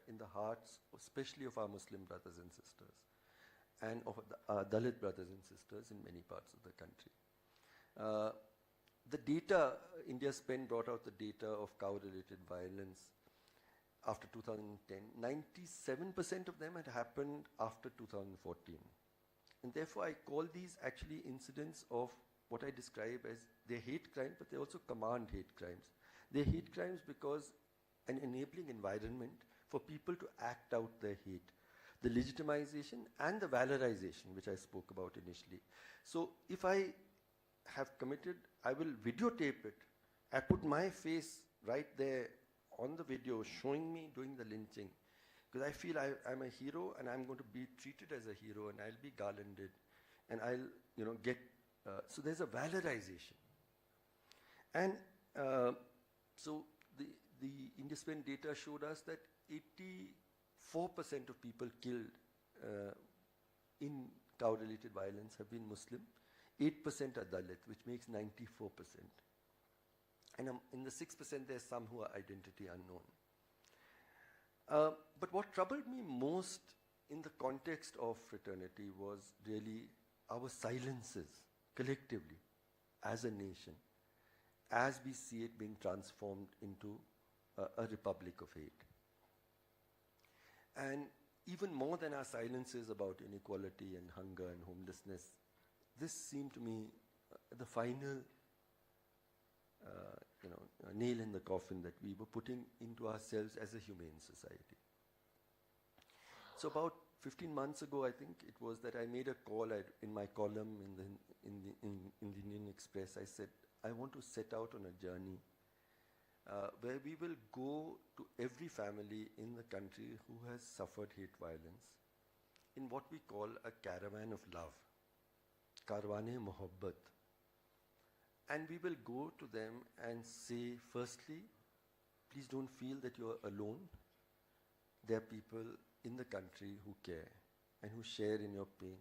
in the hearts, especially of our Muslim brothers and sisters, and of our Dalit brothers and sisters in many parts of the country. The data, India's Pen brought out the data of cow-related violence after 2010. 97% of them had happened after 2014. And therefore, I call these actually incidents of what I describe as they're hate crimes, but they also command hate crimes. They're hate crimes because an enabling environment for people to act out their hate, the legitimization and the valorization, which I spoke about initially. So if I have committed, I will videotape it. I put my face right there on the video showing me doing the lynching, because I feel I'm a hero and I'm going to be treated as a hero and I'll be garlanded and I'll, get, so there's a valorization. And so the India's Pen data showed us that 84% of people killed in cow-related violence have been Muslim. 8% are Dalit, which makes 94%. And in the 6%, there's some who are identity unknown. But what troubled me most in the context of fraternity was really our silences collectively as a nation, as we see it being transformed into a republic of hate. And even more than our silences about inequality and hunger and homelessness, this seemed to me the final nail in the coffin that we were putting into ourselves as a humane society. So about 15 months ago, I think it was, that I made a call in my column in the Indian Express. I said, I want to set out on a journey where we will go to every family in the country who has suffered hate violence in what we call a caravan of love, Karwane Mohabbat. And we will go to them and say, firstly, please don't feel that you are alone. There are people in the country who care and who share in your pain.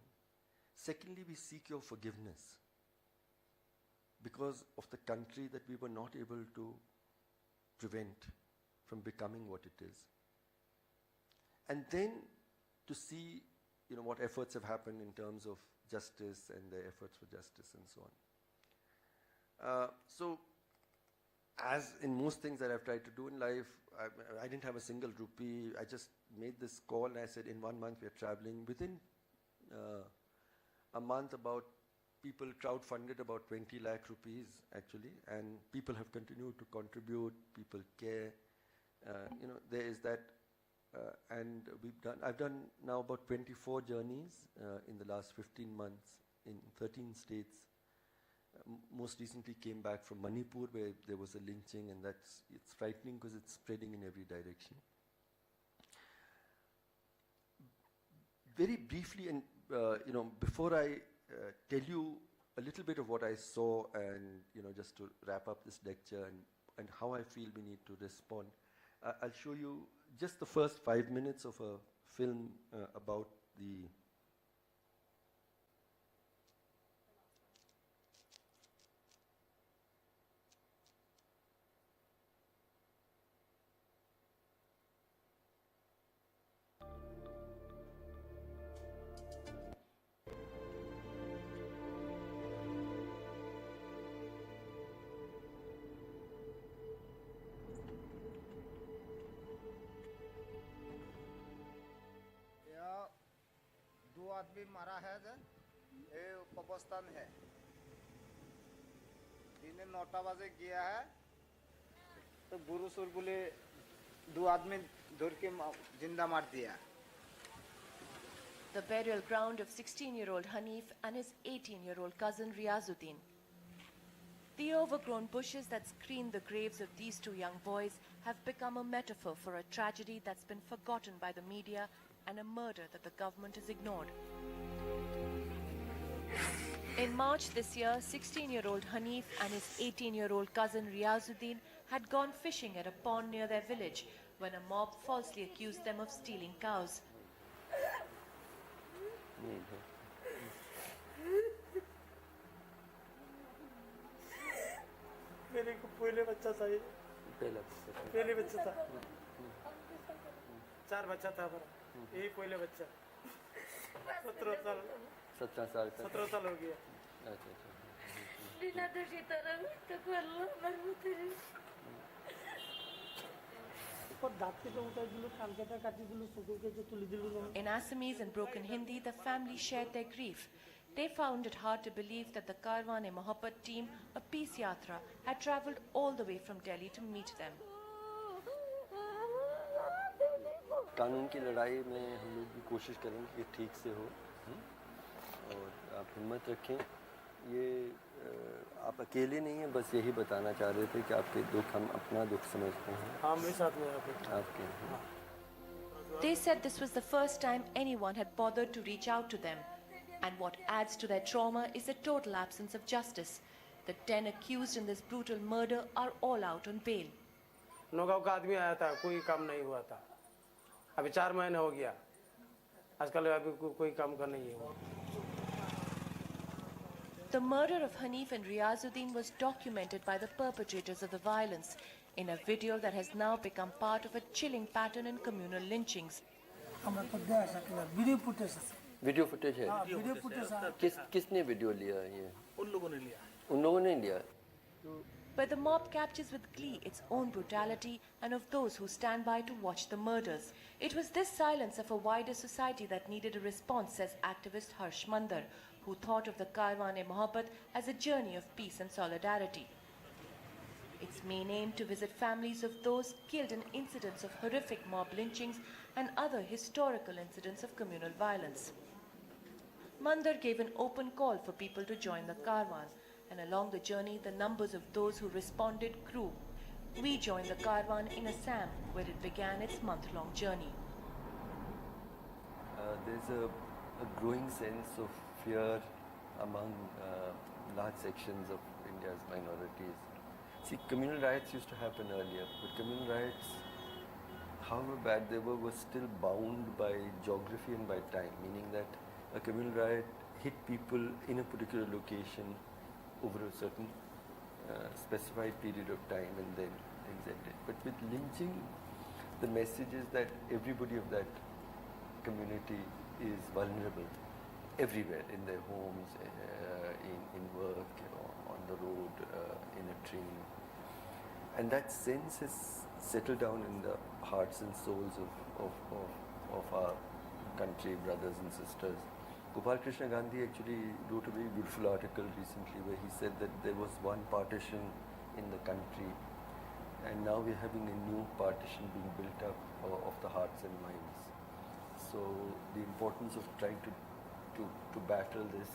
Secondly, we seek your forgiveness because of the country that we were not able to prevent from becoming what it is. And then to see, what efforts have happened in terms of justice and the efforts for justice and so on. So, as in most things that I've tried to do in life, I didn't have a single rupee. I just made this call and I said, in 1 month we are traveling. Within a month, people crowdfunded about 20 lakh rupees actually, and people have continued to contribute. People care. There is that, and I've done now about 24 journeys in the last 15 months in 13 states. Most recently came back from Manipur, where there was a lynching, and it's frightening because it's spreading in every direction. Very briefly, and before I tell you a little bit of what I saw, and just to wrap up this lecture and how I feel we need to respond, I'll show you just the first 5 minutes of a film about the आदमी मारा है ये कब्रिस्तान है दिन 9टा बजे गया है तो गुरु सुर बोले 2 आदमी धर के जिंदा मार दिया. The burial ground of 16-year-old Hanif and his 18-year-old cousin Riazuddin. The overgrown bushes that screen the graves of these 2 young boys have become a metaphor for a tragedy that's been forgotten by the media and a murder that the government has ignored. In March this year, 16-year-old Hanif and his 18-year-old cousin Riazuddin had gone fishing at a pond near their village when a mob falsely accused them of stealing cows. मेरे को पहले बच्चा था ये पहले बच्चा था 4 बच्चा था हमारा यही पहले बच्चा 17 साल हो गया In Assamese and broken Hindi, the family shared their grief. They found it hard to believe that the Karwan-e-Mohabbat team, a peace yatra, had travelled all the way from Delhi to meet them. कानून की लड़ाई में हम लोग भी कोशिश करेंगे कि ठीक से हो और आप हिम्मत रखें ये आप अकेले नहीं हैं बस यही बताना चाह रहे थे कि आपके दुख हम अपना दुख समझते हैं हाँ मेरे साथ में आपके They said this was the first time anyone had bothered to reach out to them. And what adds to their trauma is the total absence of justice. The 10 accused in this brutal murder are all out on bail. Naugaon का आदमी आया था कोई काम नहीं हुआ था अभी 4 महीने हो गया आजकल अभी कोई काम का नहीं हुआ The murder of Hanif and Riazuddin was documented by the perpetrators of the violence in a video that has now become part of a chilling pattern in communal lynchings. Video footage है video footage किसने video लिया ये उन लोगों ने लिया उन लोगों ने लिया But the mob captures with glee its own brutality and of those who stand by to watch the murders. It was this silence of a wider society that needed a response, says activist Harsh Mandar, who thought of the Karwan-e-Mohabbat as a journey of peace and solidarity. Its main aim to visit families of those killed in incidents of horrific mob lynchings and other historical incidents of communal violence. Mandar gave an open call for people to join the Karwan, and along the journey the numbers of those who responded grew. We joined the Karwan in Assam, where it began its month-long journey. There's a growing sense of fear among large sections of India's minorities. See, communal riots used to happen earlier, but communal riots, however bad they were still bound by geography and by time, meaning that a communal riot hit people in a particular location over a certain specified period of time and then things ended. But with lynching, the message is that everybody of that community is vulnerable everywhere, in their homes, in work, on the road, in a train. And that sense has settled down in the hearts and souls of our country, brothers and sisters. Gopal Krishna Gandhi actually wrote a very beautiful article recently where he said that there was one partition in the country and now we're having a new partition being built up of the hearts and minds. So the importance of trying to battle this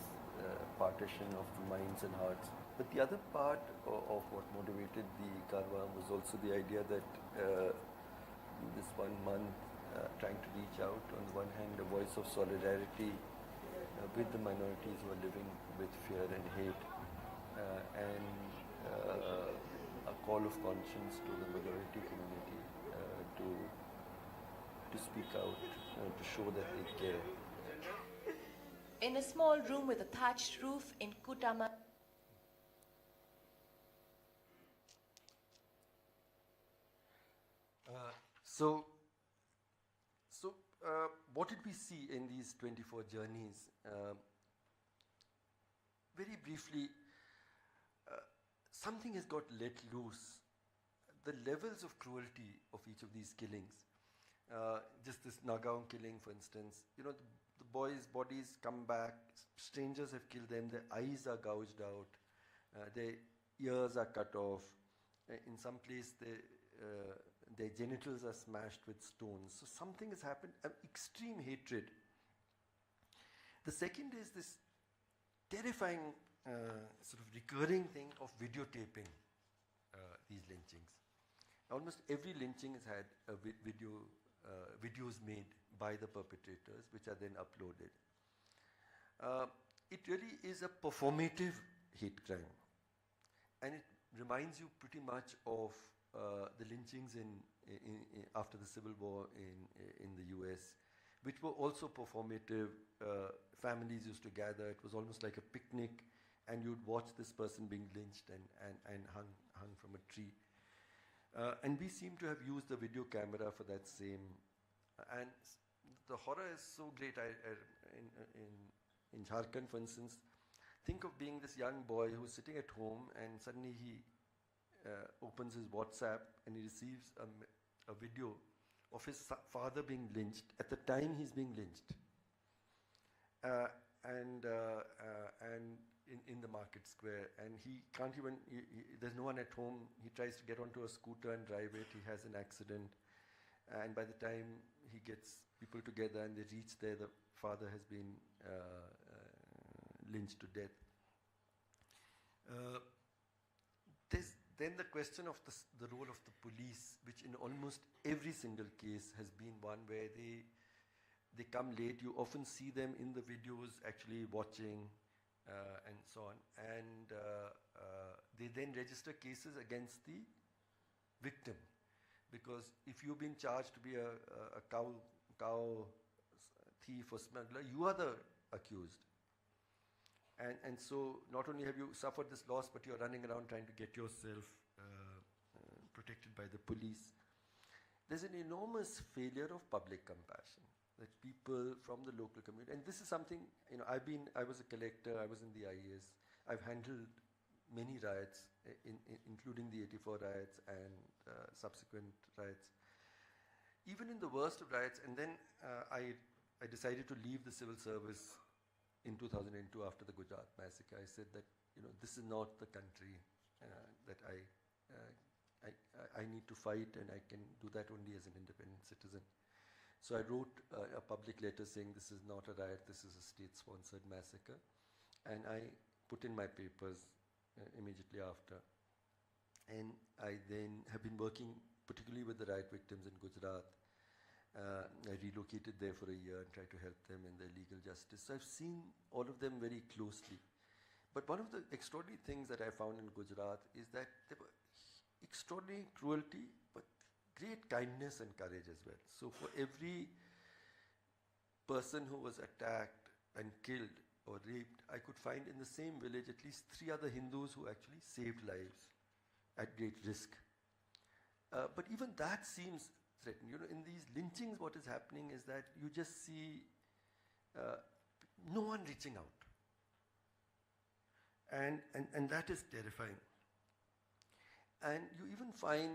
partition of the minds and hearts. But the other part of what motivated the Karwan was also the idea that this 1 month trying to reach out, on the one hand, a voice of solidarity with the minorities who are living with fear and hate, and a call of conscience to the majority community to speak out, to show that they care. In a small room with a thatched roof in Kutama, What did we see in these 24 journeys? Very briefly, something has got let loose. The levels of cruelty of each of these killings, just this Nagaon killing, for instance, the boys' bodies come back, strangers have killed them, their eyes are gouged out, their ears are cut off, in some place their genitals are smashed with stones. So something has happened, extreme hatred. The second is this terrifying sort of recurring thing of videotaping these lynchings. Almost every lynching has had a videos made by the perpetrators, which are then uploaded. It really is a performative hate crime, and it reminds you pretty much of the lynchings after the Civil War in the US, which were also performative. Families used to gather. It was almost like a picnic, and you'd watch this person being lynched and hung from a tree. And we seem to have used the video camera for that same. And the horror is so great. In Jharkhand, for instance, think of being this young boy who's sitting at home and suddenly he opens his WhatsApp and he receives a video of his father being lynched at the time he's being lynched. And in the market square, and he can't even, there's no one at home. He tries to get onto a scooter and drive it. He has an accident, and by the time he gets people together and they reach there, the father has been lynched to death. There's then the question of the role of the police, which in almost every single case has been one where they come late. You often see them in the videos actually watching and so on. And they then register cases against the victim. Because if you've been charged to be a cow thief or smuggler, you are the accused. And so not only have you suffered this loss, but you're running around trying to get yourself protected by the police. There's an enormous failure of public compassion, that people from the local community, and this is something, I was a collector, I was in the IAS, I've handled many riots, including the 84 riots and subsequent riots. Even in the worst of riots, and then I decided to leave the civil service in 2002 after the Gujarat massacre. I said that this is not the country that I need to fight, and I can do that only as an independent citizen. So I wrote a public letter saying this is not a riot, this is a state-sponsored massacre, and I put in my papers immediately after. And I then have been working particularly with the riot victims in Gujarat. I relocated there for a year and tried to help them in their legal justice. So I've seen all of them very closely. But one of the extraordinary things that I found in Gujarat is that there were extraordinary cruelty, but great kindness and courage as well. So for every person who was attacked and killed or raped, I could find in the same village at least 3 other Hindus who actually saved lives at great risk. But even that seems threatened. In these lynchings, what is happening is that you just see no one reaching out. And that is terrifying. And you even find,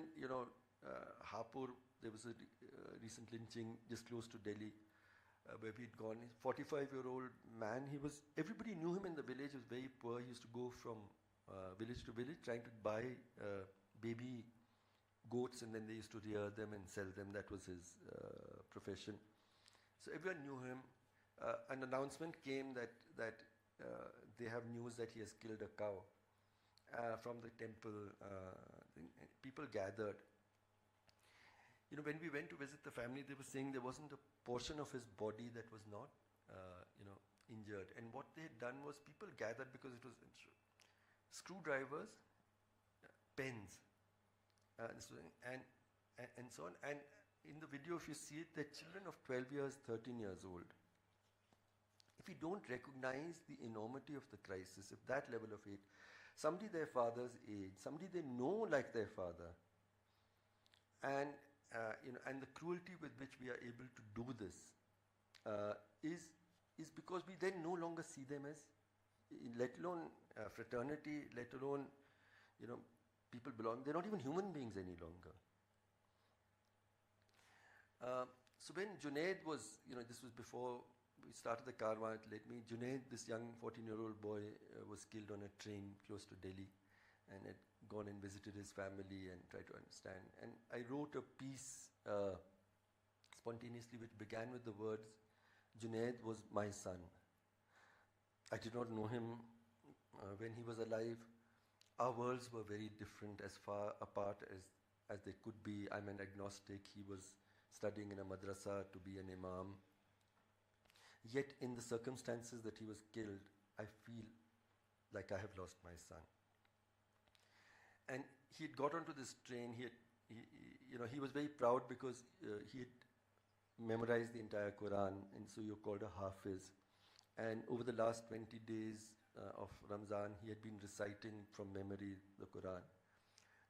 Hapur, there was a recent lynching just close to Delhi, where we'd gone. 45-year-old man, everybody knew him in the village. He was very poor. He used to go from village to village trying to buy baby goats, and then they used to rear them and sell them. That was his profession. So everyone knew him. An announcement came that they have news that he has killed a cow from the temple. People gathered. When we went to visit the family, they were saying there wasn't a portion of his body that was not, injured. And what they had done was people gathered because it was screwdrivers, pens, and so on. And in the video, if you see it, they're children of 12 years, 13 years old. If we don't recognize the enormity of the crisis, if that level of hate, somebody their father's age, somebody they know like their father, and the cruelty with which we are able to do this is because we then no longer see them as, let alone fraternity, let alone people belong. They're not even human beings any longer. So when Junaid was, this was before we started the Karwan, Junaid, this young 14-year-old boy, was killed on a train close to Delhi, and had gone and visited his family and tried to understand. And I wrote a piece spontaneously which began with the words, Junaid was my son. I did not know him when he was alive. Our worlds were very different, as far apart as they could be. I'm an agnostic. He was studying in a madrasa to be an imam. Yet in the circumstances that he was killed, I feel like I have lost my son. And he had got onto this train. He was very proud because he had memorized the entire Quran, and so you're called a Hafiz. And over the last 20 days of Ramzan, he had been reciting from memory the Quran.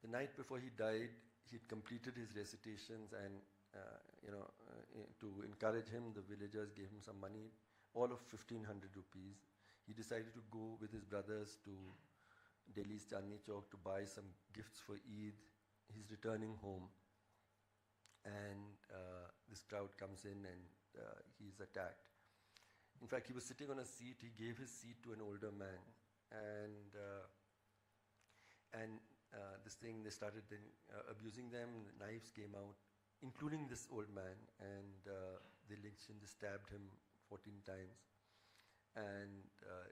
The night before he died, he had completed his recitations, and to encourage him, the villagers gave him some money, all of 1,500 rupees. He decided to go with his brothers to Delhi's Chandni Chowk to buy some gifts for Eid. He's returning home, and this crowd comes in, and he's attacked. In fact, he was sitting on a seat. He gave his seat to an older man, and they started then abusing them. Knives came out, including this old man, and they lynched him. They stabbed him 14 times, and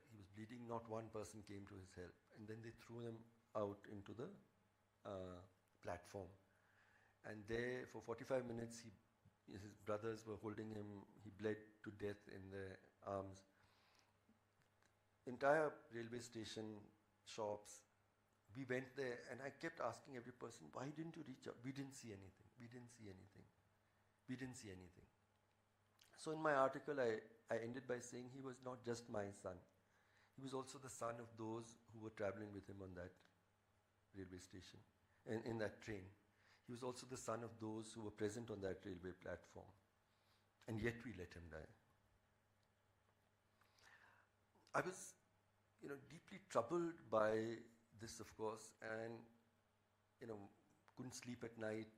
he was bleeding. Not one person came to his help, and then they threw him out into the platform. And there, for 45 minutes, his brothers were holding him. He bled to death in their arms. Entire railway station, shops, we went there, and I kept asking every person, why didn't you reach out? We didn't see anything. We didn't see anything. We didn't see anything. So in my article, I ended by saying he was not just my son. He was also the son of those who were traveling with him on that railway station, in that train. He was also the son of those who were present on that railway platform. And yet we let him die. I was, deeply troubled by this, of course, and, couldn't sleep at night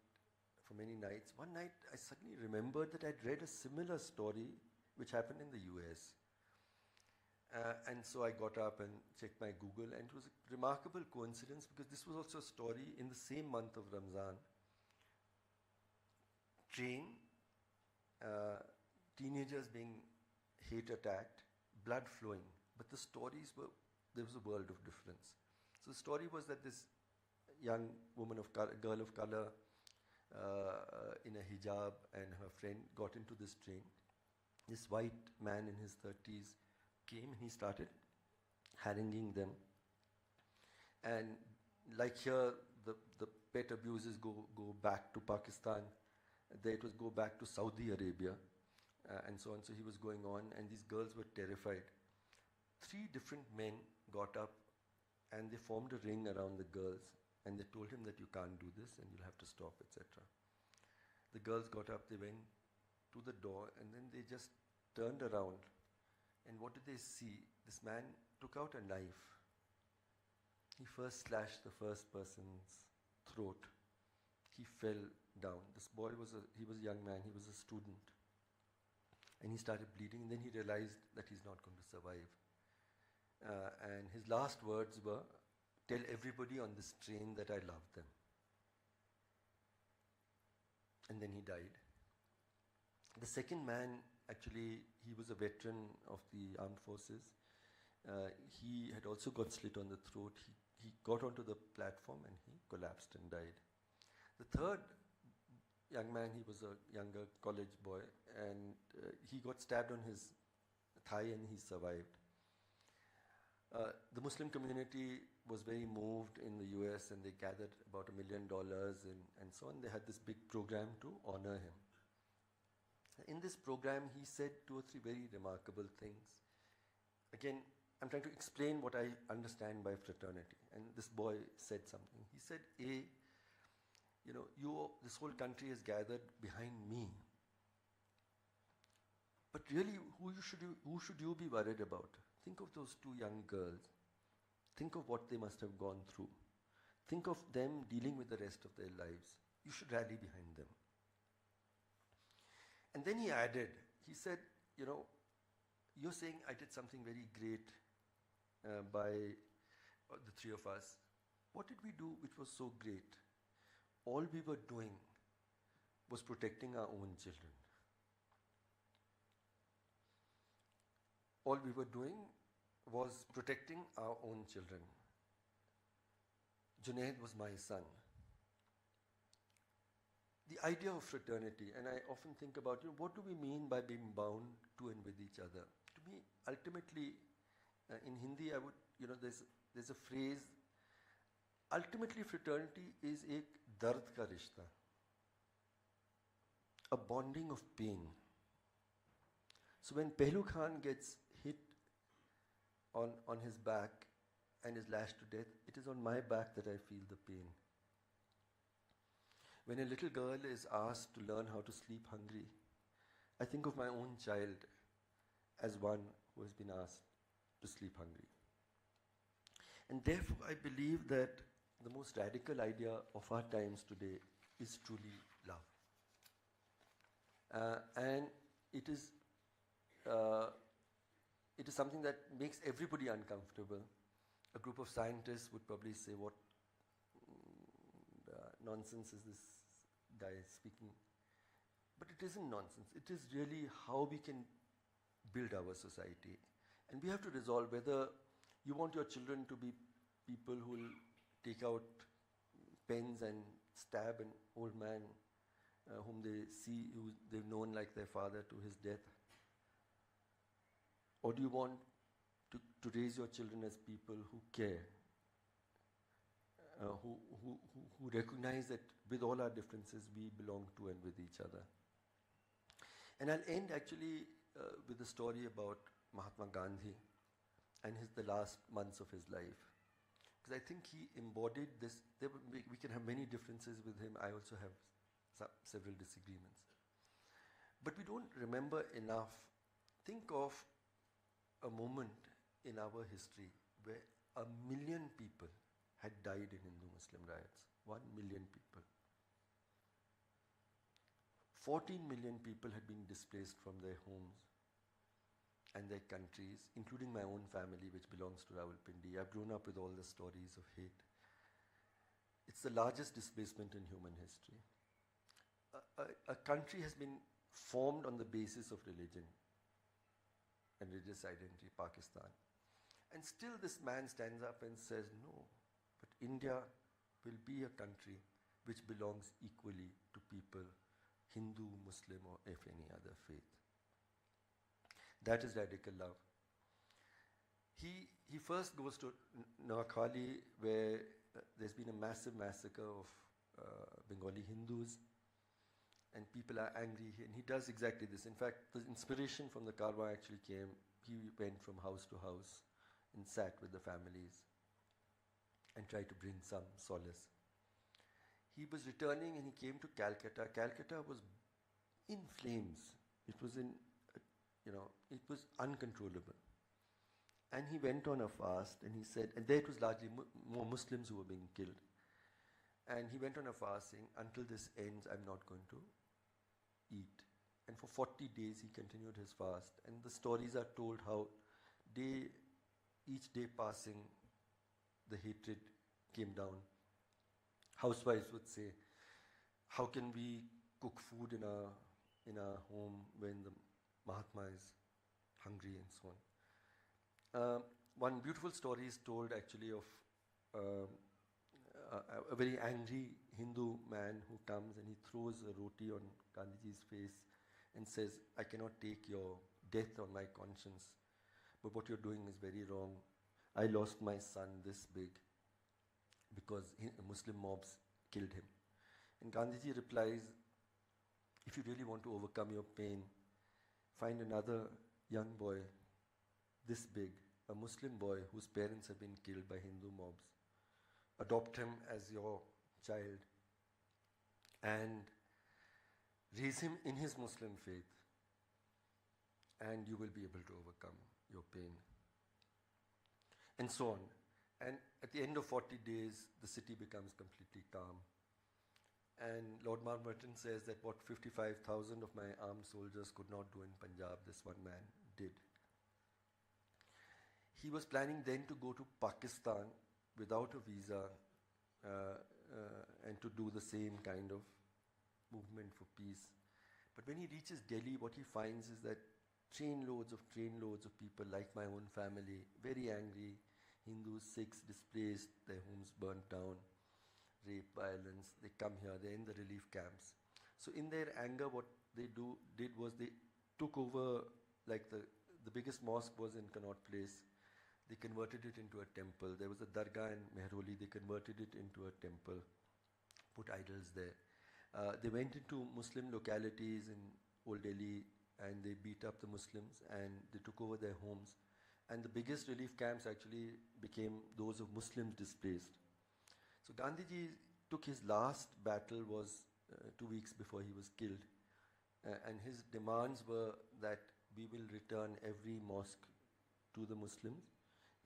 for many nights. One night, I suddenly remembered that I'd read a similar story which happened in the US. And so I got up and checked my Google, and it was a remarkable coincidence because this was also a story in the same month of Ramzan. Train, teenagers being hate attacked, blood flowing. But the stories were, there was a world of difference. So the story was that this young woman of color, girl of color, in a hijab, and her friend got into this train. This white man in his 30s came and he started haranguing them. And like here, the pet abuses go back to Pakistan. There it was go back to Saudi Arabia, and so on. So he was going on, and these girls were terrified. 3 different men got up, and they formed a ring around the girls, and they told him that you can't do this, and you'll have to stop, etc. The girls got up, they went to the door, and then they just turned around. And what did they see? This man took out a knife. He first slashed the first person's throat. He fell down. This boy was a young man, he was a student. And he started bleeding, and then he realized that he's not going to survive. And his last words were, tell everybody on this train that I love them. And then he died. The second man, actually, he was a veteran of the armed forces. He had also got slit on the throat. He got onto the platform and he collapsed and died. The third young man, he was a younger college boy, and he got stabbed on his thigh and he survived. The Muslim community was very moved in the US, and they gathered about $1 million and so on. They had this big program to honor him. In this program, he said 2 or 3 very remarkable things. Again, I'm trying to explain what I understand by fraternity. And this boy said something. He said, this whole country is gathered behind me. But really, who should you be worried about? Think of those 2 young girls. Think of what they must have gone through. Think of them dealing with the rest of their lives. You should rally behind them. And then he added, he said, you're saying I did something very great by the 3 of us. What did we do which was so great? All we were doing was protecting our own children. All we were doing was protecting our own children. Junaid was my son. the idea of fraternity, and I often think about, what do we mean by being bound to and with each other? To me, ultimately, in Hindi, I would, there's a phrase, ultimately fraternity is ek dard ka rishta, a bonding of pain. So when Pehlu Khan gets hit on his back and is lashed to death, it is on my back that I feel the pain. When a little girl is asked to learn how to sleep hungry, I think of my own child as one who has been asked to sleep hungry. And therefore, I believe that the most radical idea of our times today is truly love. And it is something that makes everybody uncomfortable. A group of scientists would probably say, what nonsense is this guy speaking? But it isn't nonsense. It is really how we can build our society. And we have to resolve whether you want your children to be people who will take out pens and stab an old man whom they see, who they've known like their father to his death. Or do you want to raise your children as people who care, who recognize that with all our differences, we belong to and with each other? And I'll end actually with a story about Mahatma Gandhi and the last months of his life. Because I think he embodied this. We can have many differences with him. I also have several disagreements. But we don't remember enough. Think of a moment in our history where 1 million people had died in Hindu-Muslim riots. 1 million people. 14 million people had been displaced from their homes and their countries, including my own family, which belongs to Rawalpindi. I've grown up with all the stories of hate. It's the largest displacement in human history. A country has been formed on the basis of religion and religious identity, Pakistan. And still this man stands up and says, no, but India will be a country which belongs equally to people, Hindu, Muslim, or if any other faith. That is radical love. He first goes to Noakhali, where there's been a massive massacre of Bengali Hindus, and people are angry, and he does exactly this. In fact, the inspiration from the Karwa actually came. He went from house to house and sat with the families and tried to bring some solace. He was returning and he came to Calcutta. Calcutta was in flames. It was it was uncontrollable. And he went on a fast and he said, and there it was largely more Muslims who were being killed. And he went on a fast saying, until this ends, I'm not going to eat. And for 40 days he continued his fast. And the stories are told how each day passing, the hatred came down. Housewives would say, how can we cook food in our home when the Mahatma is hungry and so on. One beautiful story is told actually of a very angry Hindu man who comes and he throws a roti on Gandhiji's face and says, I cannot take your death on my conscience, but what you're doing is very wrong. I lost my son this big because Muslim mobs killed him. And Gandhiji replies, if you really want to overcome your pain, find another young boy this big, a Muslim boy whose parents have been killed by Hindu mobs. Adopt him as your child and raise him in his Muslim faith, and you will be able to overcome your pain. And so on. And at the end of 40 days, the city becomes completely calm. And Lord Mountbatten says that what 55,000 of my armed soldiers could not do in Punjab, this one man did. He was planning then to go to Pakistan without a visa and to do the same kind of movement for peace. But when he reaches Delhi, what he finds is that trainloads of people like my own family, very angry, Hindus, Sikhs displaced, their homes burnt down, rape, violence, they come here, they're in the relief camps. So in their anger, what they did was they took over, like the biggest mosque was in Connaught Place. They converted it into a temple. There was a dargah in Mehroli. They converted it into a temple, put idols there. They went into Muslim localities in Old Delhi and they beat up the Muslims and they took over their homes. And the biggest relief camps actually became those of Muslims displaced. So Gandhiji took his last battle was 2 weeks before he was killed. And his demands were that we will return every mosque to the Muslims.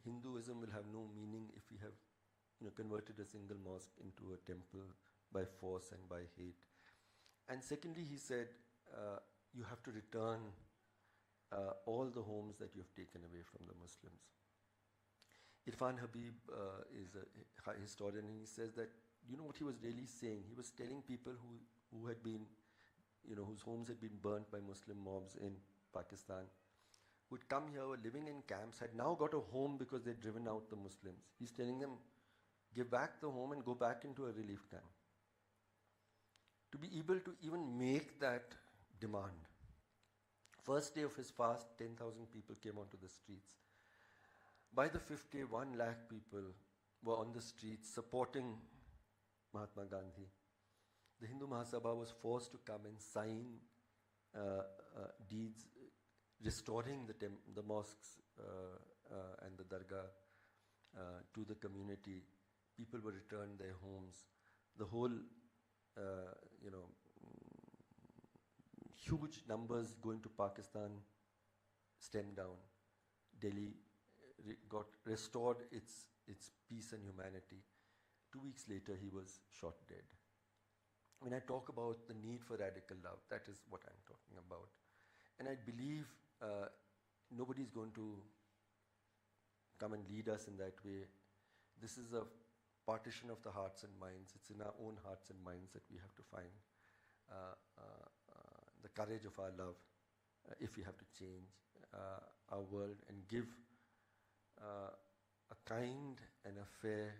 Hinduism will have no meaning if we have converted a single mosque into a temple by force and by hate. And secondly, he said, you have to return all the homes that you have taken away from the Muslims. Irfan Habib is a historian, and he says that, what he was really saying? He was telling people who had been, whose homes had been burnt by Muslim mobs in Pakistan, who had come here, were living in camps, had now got a home because they'd driven out the Muslims. He's telling them, give back the home and go back into a relief camp. To be able to even make that demand. First day of his fast, 10,000 people came onto the streets. By the 5th day, 1 lakh people were on the streets supporting Mahatma Gandhi. The Hindu Mahasabha was forced to come and sign deeds restoring the mosques and the dargah to the community. People were returned their homes. The whole, huge numbers going to Pakistan stemmed down. Delhi got restored its peace and humanity. 2 weeks later, he was shot dead. When I talk about the need for radical love, that is what I'm talking about. And I believe nobody's going to come and lead us in that way. This is a partition of the hearts and minds. It's in our own hearts and minds that we have to find the courage of our love if we have to change our world and give a kind and a fair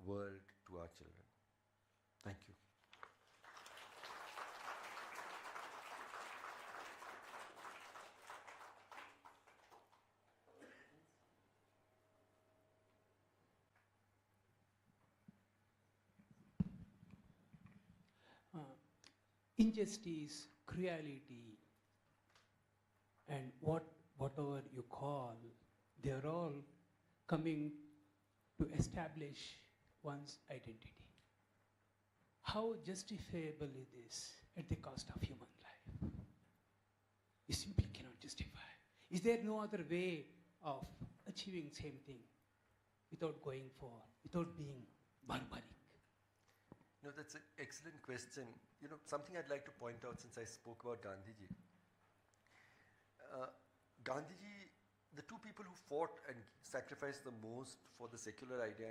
world to our children. Thank you. Injustice, cruelty, and whatever you call, they're all coming to establish one's identity. How justifiable is this at the cost of human life? You simply cannot justify. Is there no other way of achieving same thing without being barbaric? No, that's an excellent question. Something I'd like to point out since I spoke about Gandhiji. Gandhiji, the two people who fought and sacrificed the most for the secular idea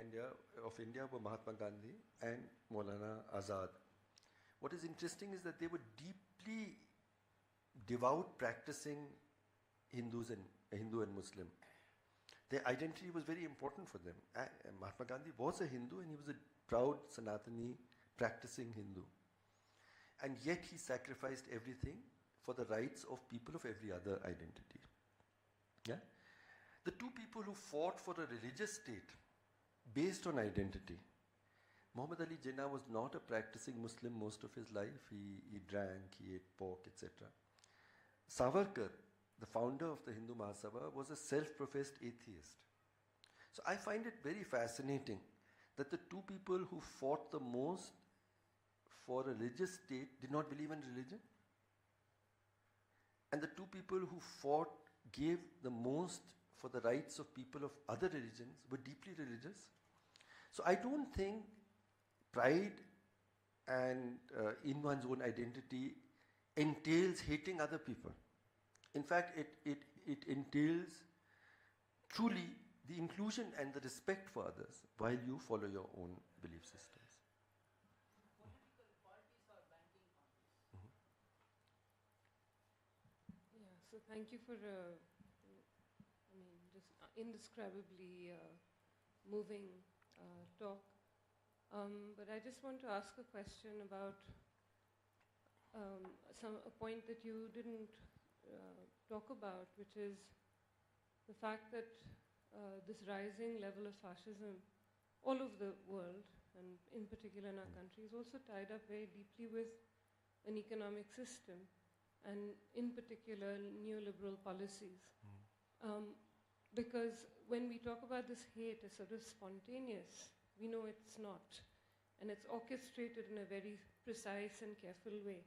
of India were Mahatma Gandhi and Maulana Azad. What is interesting is that they were deeply devout practicing Hindu and Muslim. Their identity was very important for them. Mahatma Gandhi was a Hindu and he was a proud Sanatani practicing Hindu. And yet he sacrificed everything for the rights of people of every other identity. Yeah? The two people who fought for a religious state based on identity. Muhammad Ali Jinnah was not a practicing Muslim most of his life. He drank, he ate pork, etc. Savarkar, the founder of the Hindu Mahasabha, was a self-professed atheist. So I find it very fascinating that the two people who fought the most for a religious state did not believe in religion. And the two people who gave the most for the rights of people of other religions were deeply religious. So I don't think pride and in one's own identity entails hating other people. In fact, it entails truly the inclusion and the respect for others while you follow your own belief systems. Yeah, so thank you for just indescribably moving talk. But I just want to ask a question about a point that you didn't talk about, which is the fact that this rising level of fascism all over the world, and in particular in our country, is also tied up very deeply with an economic system, and in particular neoliberal policies. Because when we talk about this hate as sort of spontaneous, we know it's not. And it's orchestrated in a very precise and careful way.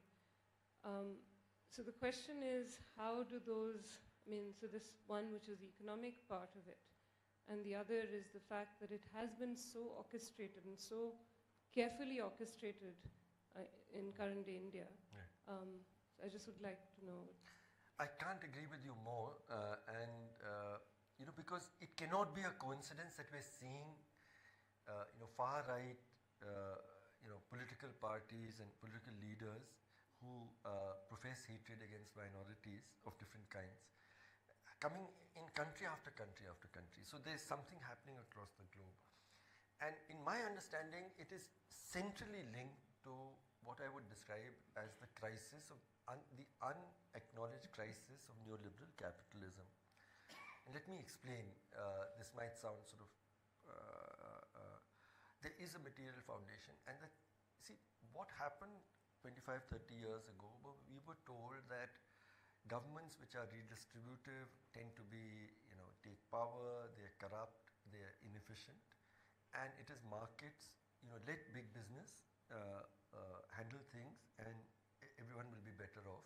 So the question is, how do those, so this one, which is the economic part of it, and the other is the fact that it has been so orchestrated and so carefully orchestrated in current day India. So I just would like to know. I can't agree with you more, because it cannot be a coincidence that we're seeing, far right, political parties and political leaders who profess hatred against minorities of different kinds, coming in country after country after country. So there's something happening across the globe. And in my understanding, it is centrally linked to what I would describe as the crisis of the unacknowledged crisis of neoliberal capitalism. And let me explain. This might sound sort of, there is a material foundation, and see what happened 25, 30 years ago. We were told that governments which are redistributive tend to be, take power, they're corrupt, they're inefficient, and it is markets, let big business handle things, and everyone will be better off.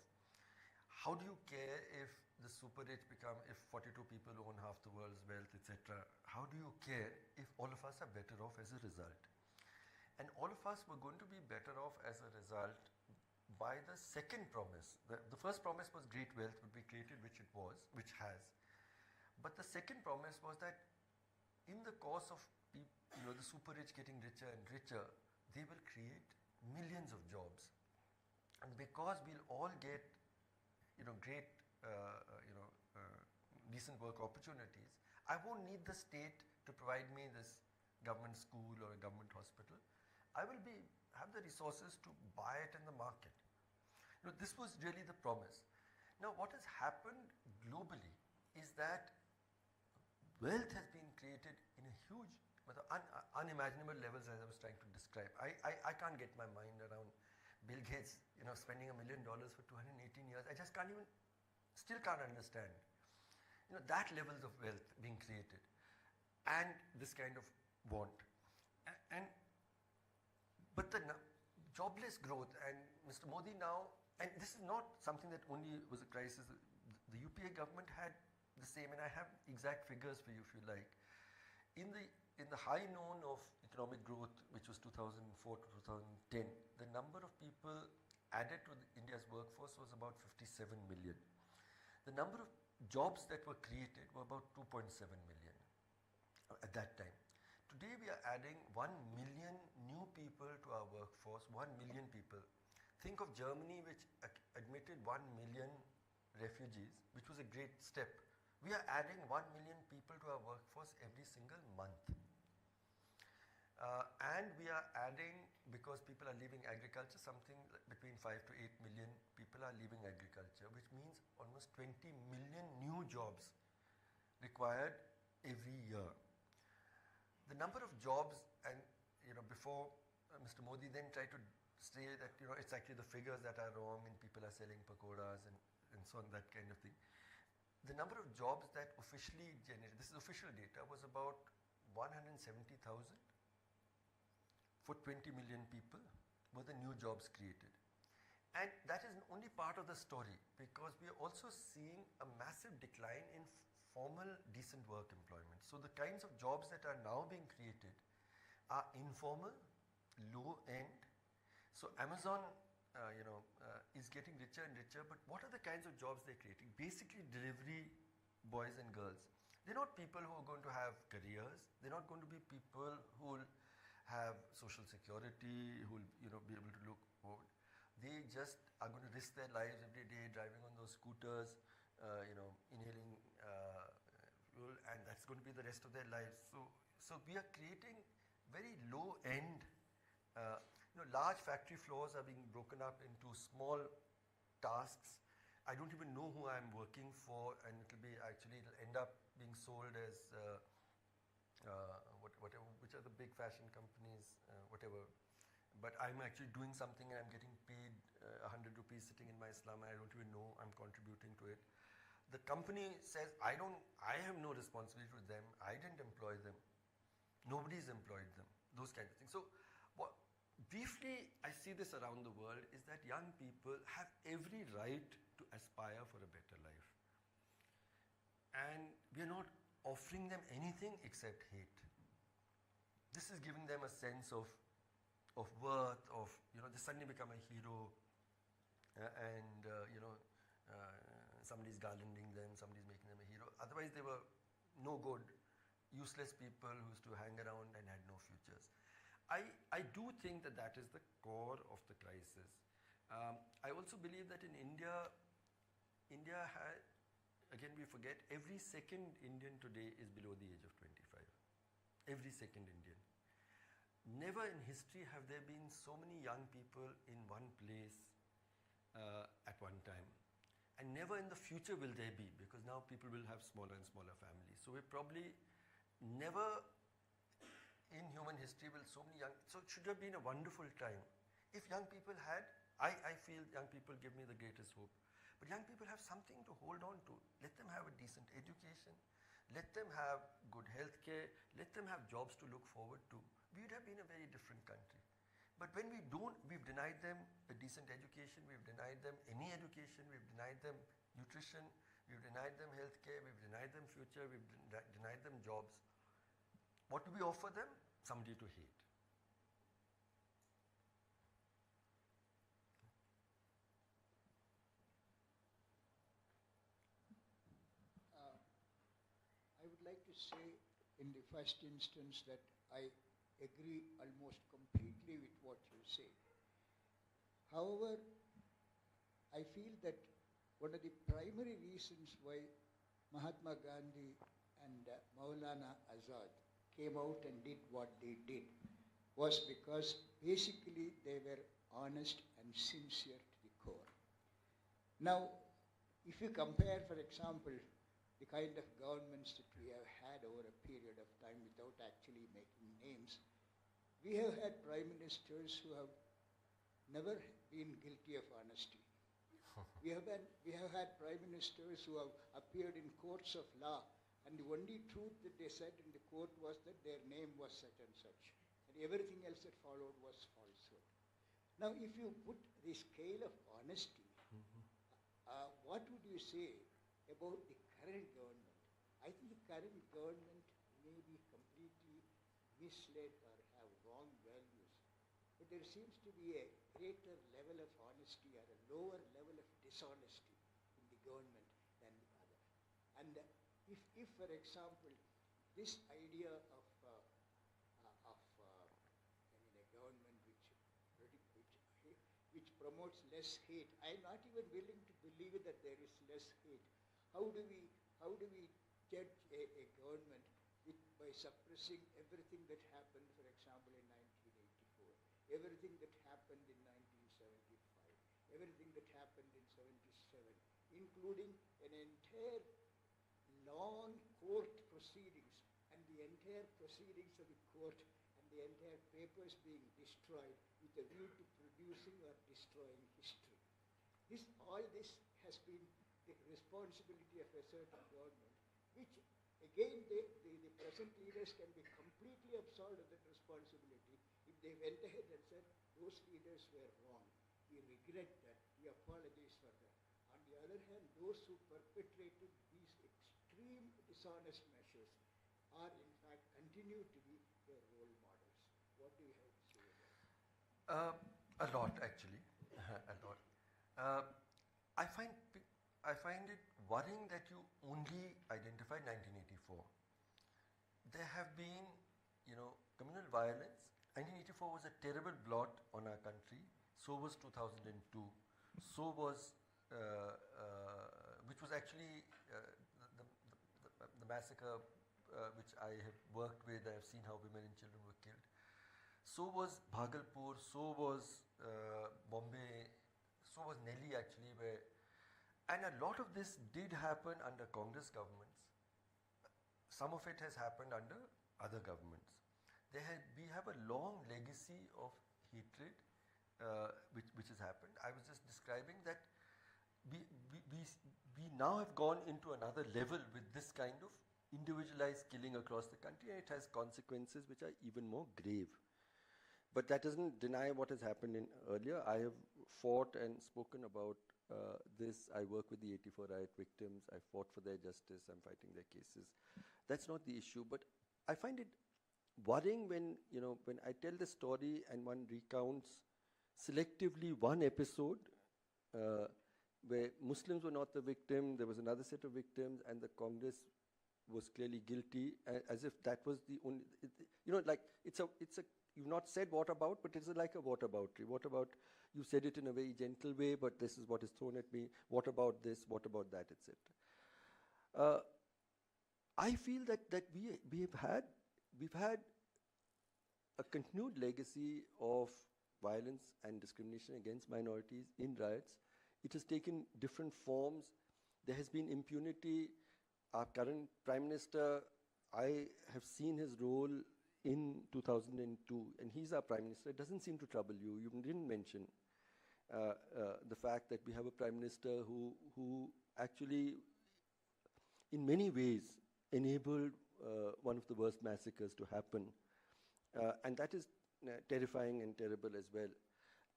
How do you care if the super rich if 42 people own half the world's wealth, etc.? How do you care if all of us are better off as a result? And all of us were going to be better off as a result by the second promise. The first promise was great wealth would be created, which it was, which has. But the second promise was that in the course of the super rich getting richer and richer, they will create millions of jobs. And because we'll all get great decent work opportunities, I won't need the state to provide me this government school or a government hospital. I will have the resources to buy it in the market. This was really the promise. Now what has happened globally is that wealth has been created in a huge, unimaginable levels, as I was trying to describe. I can't get my mind around Bill Gates, spending $1 million for 218 years. I just still can't understand, that levels of wealth being created, and this kind of want, but the jobless growth, and Mr. Modi now, and this is not something that only was a crisis. The UPA government had the same, and I have exact figures for you if you like. In the high noon of economic growth, which was 2004 to 2010, the number of people added to India's workforce was about 57 million. The number of jobs that were created were about 2.7 million at that time. Today we are adding 1 million new people to our workforce, 1 million people. Think of Germany, which admitted 1 million refugees, which was a great step. We are adding 1 million people to our workforce every single month. And we are adding, because people are leaving agriculture, something between 5 to 8 million people are leaving agriculture, which means almost 20 million new jobs required every year. The number of jobs, and before Mr. Modi then tried to say that it's actually the figures that are wrong and people are selling pakoras and so on, that kind of thing. The number of jobs that officially generated, this is official data, was about 170,000 for 20 million people were the new jobs created. And that is only part of the story, because we are also seeing a massive decline in formal decent work employment. So the kinds of jobs that are now being created are informal, low end. So Amazon is getting richer and richer, but what are the kinds of jobs they're creating? Basically delivery boys and girls. They're not people who are going to have careers. They're not going to be people who will have social security, who will be able to look forward. They just are going to risk their lives every day driving on those scooters, inhaling fuel, and that's going to be the rest of their lives. So we are creating very low end, large factory floors are being broken up into small tasks. I don't even know who I'm working for, and it'll end up being sold as whatever, which are the big fashion companies, whatever. But I'm actually doing something and I'm getting paid 100 rupees sitting in my slum, and I don't even know I'm contributing to it. The company says, I have no responsibility to them. I didn't employ them. Nobody's employed them. Those kinds of things. So, briefly, I see this around the world is that young people have every right to aspire for a better life. And we are not offering them anything except hate. This is giving them a sense of worth, they suddenly become a hero, somebody's garlanding them, somebody's making them a hero. Otherwise, they were no good, useless people who used to hang around and had no futures. I do think that is the core of the crisis. I also believe that in India had, again we forget, every second Indian today is below the age of 25. Every second Indian. Never in history have there been so many young people in one place at one time. And never in the future will there be, because now people will have smaller and smaller families. So we're probably never in human history will so many young, so it should have been a wonderful time. If young people had, I feel young people give me the greatest hope. But young people have something to hold on to. Let them have a decent education. Let them have good health care. Let them have jobs to look forward to. We would have been a very different country. But when we don't, we've denied them a decent education, we've denied them any education, we've denied them nutrition, we've denied them health care, we've denied them future, we've denied them jobs. What do we offer them? Somebody to hate. I would like to say in the first instance that I agree almost completely with what you say. However, I feel that one of the primary reasons why Mahatma Gandhi and Maulana Azad came out and did what they did was because basically they were honest and sincere to the core. Now, if you compare, for example, the kind of governments that we have had over a period of time without actually making names, we have had prime ministers who have never been guilty of honesty. We have had prime ministers who have appeared in courts of law, and the only truth that they said in the court was that their name was such and such, and everything else that followed was falsehood. Now, if you put the scale of honesty, what would you say about the current government? I think the current government may be completely misled or have wrong values, but there seems to be a greater level of honesty or a lower level of dishonesty in the government than the other. And if for example, this idea of a government which promotes less hate, I'm not even willing to believe that there is less hate. How do we judge a government by suppressing everything that happened, for example, in 1984, everything that happened in 1975, everything that happened in 77, including an entire long court proceedings and the entire proceedings of the court and the entire papers being destroyed with a view to producing or destroying history. All this has been the responsibility of a certain government, which again the present leaders can be completely absolved of that responsibility if they went ahead and said, those leaders were wrong. We regret that. We apologize for that. On the other hand, those who perpetrated these extreme dishonest measures are in fact continue to be their role models. What do you have to say about that? A lot, actually. A lot. I find it worrying that you only identified 1984. There have been, communal violence. 1984 was a terrible blot on our country. So was 2002. So was, which was actually the massacre which I have worked with. I have seen how women and children were killed. So was Bhagalpur. So was Bombay. so was Nelly actually, and a lot of this did happen under Congress governments. Some of it has happened under other governments. We have a long legacy of hatred which has happened. I was just describing that we now have gone into another level with this kind of individualized killing across the country, and it has consequences which are even more grave. But that doesn't deny what has happened earlier. I have fought and spoken about this. I work with the 84 riot victims. I fought for their justice. I'm fighting their cases. That's not the issue. But I find it worrying when I tell the story and one recounts selectively one episode where Muslims were not the victim, there was another set of victims, and the Congress was clearly guilty, as if that was the only, like it's a, you've not said what about, but it's like a whataboutery. What about, you said it in a very gentle way, but this is what is thrown at me. What about this? What about that, etc. I feel that we've had a continued legacy of violence and discrimination against minorities in riots. It has taken different forms. There has been impunity. Our current Prime Minister, I have seen his role in 2002, and he's our Prime Minister. It doesn't seem to trouble you. You didn't mention the fact that we have a Prime Minister who actually, in many ways, enabled one of the worst massacres to happen. And that is terrifying and terrible as well.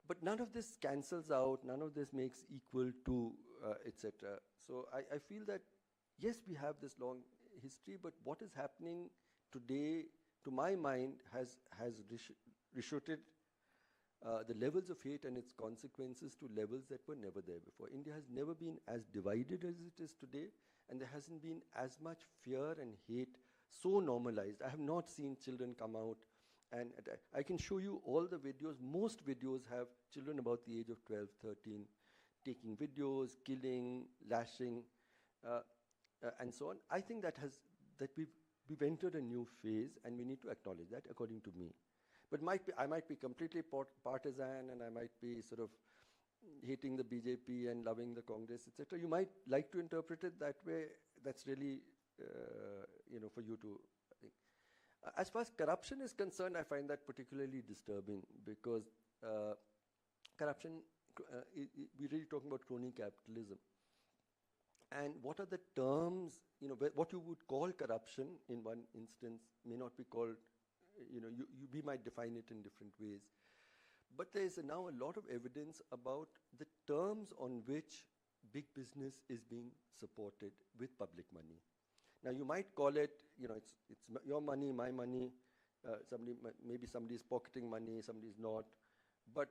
But none of this cancels out, none of this makes equal to, etc. So I feel that, yes, we have this long history, but what is happening today, to my mind, has reshooted the levels of hate and its consequences to levels that were never there before. India has never been as divided as it is today, and there hasn't been as much fear and hate so normalized. I have not seen children come out, and I can show you all the videos. Most videos have children about the age of 12, 13, taking videos, killing, lashing, and so on. I think that we've entered a new phase, and we need to acknowledge that, according to me. But I might be completely partisan, and I might be sort of hating the BJP and loving the Congress, etc. You might like to interpret it that way. That's really, for you to think. As far as corruption is concerned, I find that particularly disturbing, because corruption, we're really talking about crony capitalism. And what are the terms, what you would call corruption in one instance may not be called, we might define it in different ways. But there is now a lot of evidence about the terms on which big business is being supported with public money. Now, you might call it, it's your money, my money, maybe somebody is pocketing money, somebody is not. But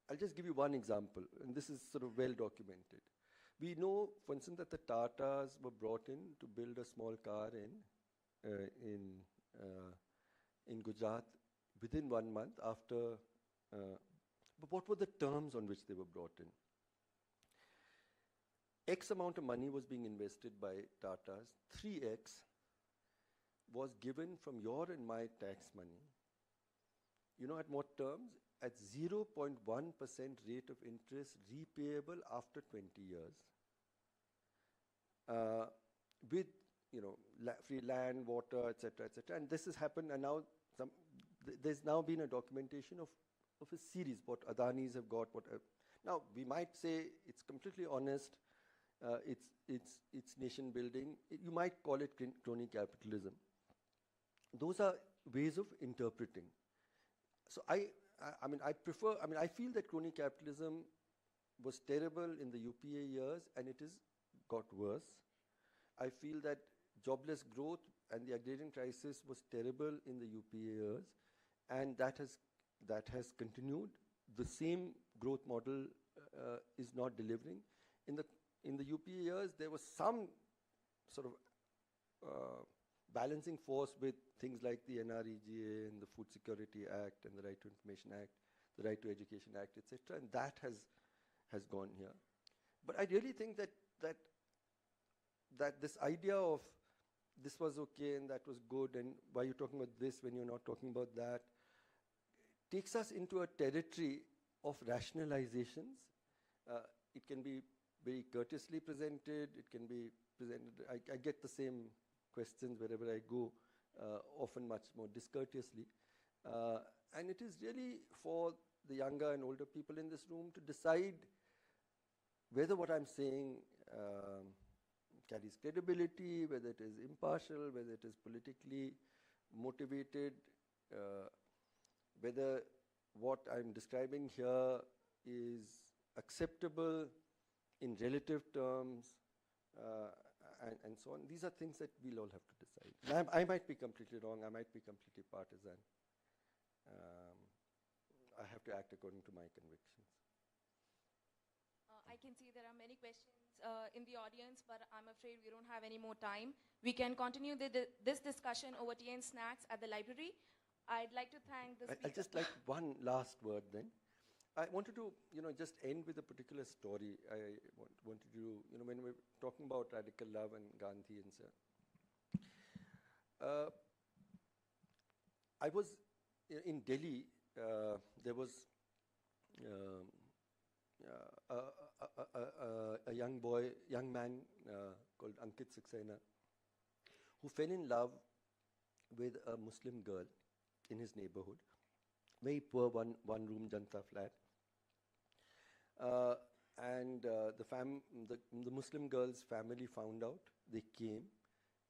I'll just give you one example, and this is sort of well documented. We know, for instance, that the Tatas were brought in to build a small car in Gujarat within 1 month after. But what were the terms on which they were brought in? X amount of money was being invested by Tatas. 3x was given from your and my tax money. You know at what terms? At 0.1% rate of interest, repayable after 20 years. With free land, water, etc., etc. And this has happened, and now there's now been a documentation of a series, what Adanis have got. Now, we might say it's completely honest, it's nation building. You might call it crony capitalism. Those are ways of interpreting. So I feel that crony capitalism was terrible in the UPA years, and it has got worse. I feel that jobless growth and the agrarian crisis was terrible in the UPA years, and that has continued. The same growth model is not delivering. In the UPA years, there was some sort of balancing force with things like the NREGA and the Food Security Act and the Right to Information Act, the Right to Education Act, etc., and that has gone here. But I really think that this idea of this was okay and that was good, and why are you talking about this when you're not talking about that, takes us into a territory of rationalizations It can be very courteously presented. It can be presented. I get the same questions wherever I go, often much more discourteously. And it is really for the younger and older people in this room to decide whether what I'm saying carries credibility, whether it is impartial, whether it is politically motivated, whether what I'm describing here is acceptable in relative terms, and so on. These are things that we'll all have to decide. And I might be completely wrong, I might be completely partisan. I have to act according to my convictions. I can see there are many questions in the audience, but I'm afraid we don't have any more time. We can continue this discussion over tea and snacks at the library. I'd like to thank the speaker. I'd just like one last word then. I wanted to, just end with a particular story. I wanted to, when we're talking about radical love and Gandhi and so on. I was in Delhi. There was a young man called Ankit Saxena, who fell in love with a Muslim girl in his neighborhood, very poor one-room Janta flat. And the Muslim girl's family found out. They came,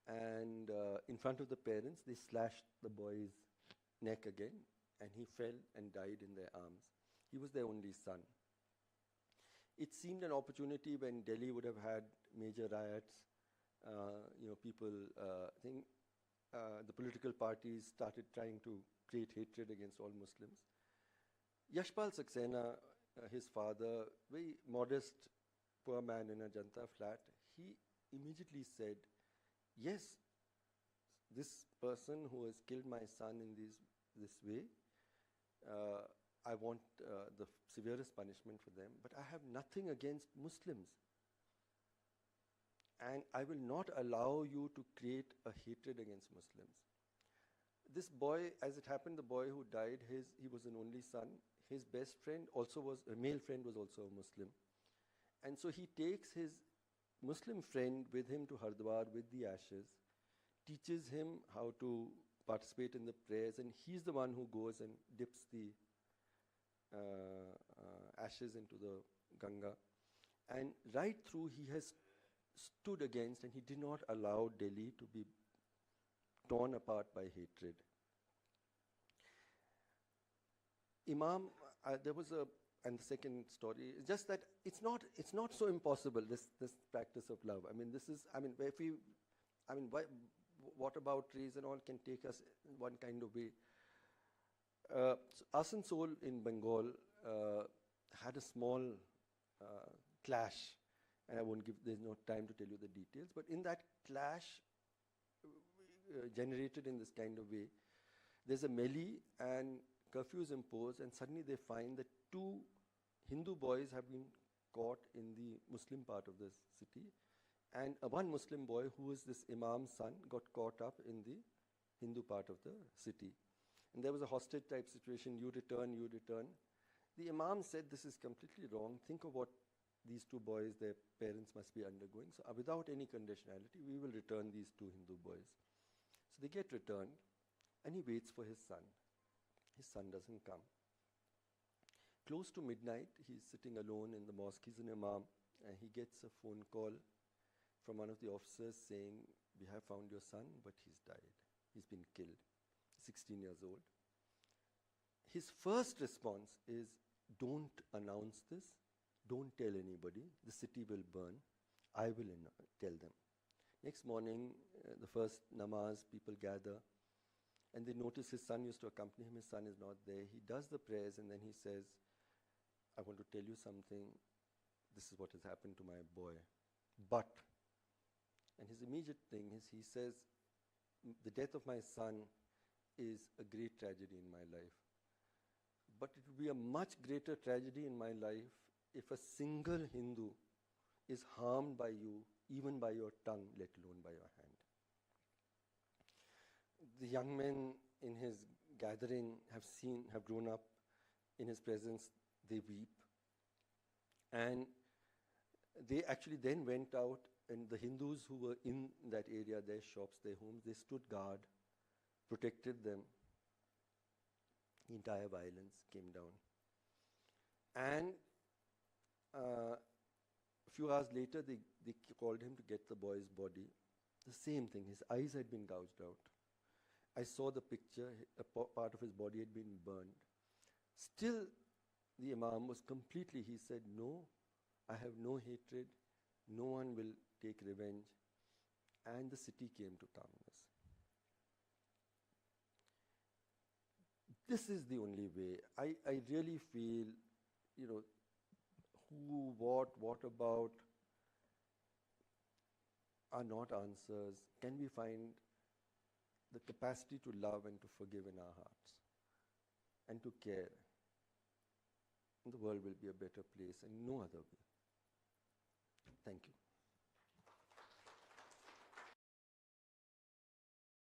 and in front of the parents, they slashed the boy's neck again, and he fell and died in their arms. He was their only son. It seemed an opportunity when Delhi would have had major riots. People, the political parties started trying to create hatred against all Muslims. Yashpal Saxena, his father, very modest, poor man in a Janta flat, he immediately said, yes, this person who has killed my son in this way, I want the severest punishment for them, but I have nothing against Muslims. And I will not allow you to create a hatred against Muslims. This boy, as it happened, the boy who died, he was an only son. His best friend also was, a male friend was also a Muslim. And so he takes his Muslim friend with him to Hardwar with the ashes, teaches him how to participate in the prayers, and he's the one who goes and dips the ashes into the Ganga. And right through he has stood against, and he did not allow Delhi to be torn apart by hatred. Imam, there was and the second story, just that it's not so impossible, this practice of love. I mean, what about trees and all can take us in one kind of way. So Asansol in Bengal had a small clash, and there's no time to tell you the details, but in that clash generated in this kind of way, there's a melee and curfew is imposed, and suddenly they find that 2 Hindu boys have been caught in the Muslim part of the city, and one Muslim boy who is this Imam's son got caught up in the Hindu part of the city. And there was a hostage type situation, you return. The Imam said, this is completely wrong. Think of what these 2 boys, their parents must be undergoing. So without any conditionality, we will return these 2 Hindu boys. So they get returned, and he waits for his son. His son doesn't come. Close to midnight, he's sitting alone in the mosque. He's an Imam, and he gets a phone call from one of the officers saying, we have found your son, but he's died. He's been killed. 16 years old. His first response is, don't announce this. Don't tell anybody. The city will burn. I will tell them. Next morning, the first namaz, people gather, and they notice his son used to accompany him. His son is not there. He does the prayers, and then he says, I want to tell you something. This is what has happened to my boy. But, and his immediate thing is, he says, the death of my son is a great tragedy in my life. But it would be a much greater tragedy in my life if a single Hindu is harmed by you, even by your tongue, let alone by your hand. The young men in his gathering have grown up in his presence. They weep. And they actually then went out, and the Hindus who were in that area, their shops, their homes, they stood guard, protected them. The entire violence came down. And a few hours later, they called him to get the boy's body. The same thing, his eyes had been gouged out. I saw the picture, part of his body had been burned. Still, the Imam was completely, he said, no, I have no hatred, no one will take revenge. And the city came to calmness. This is the only way. I really feel, who, what about are not answers. Can we find the capacity to love and to forgive in our hearts and to care? And the world will be a better place in no other way. Thank you.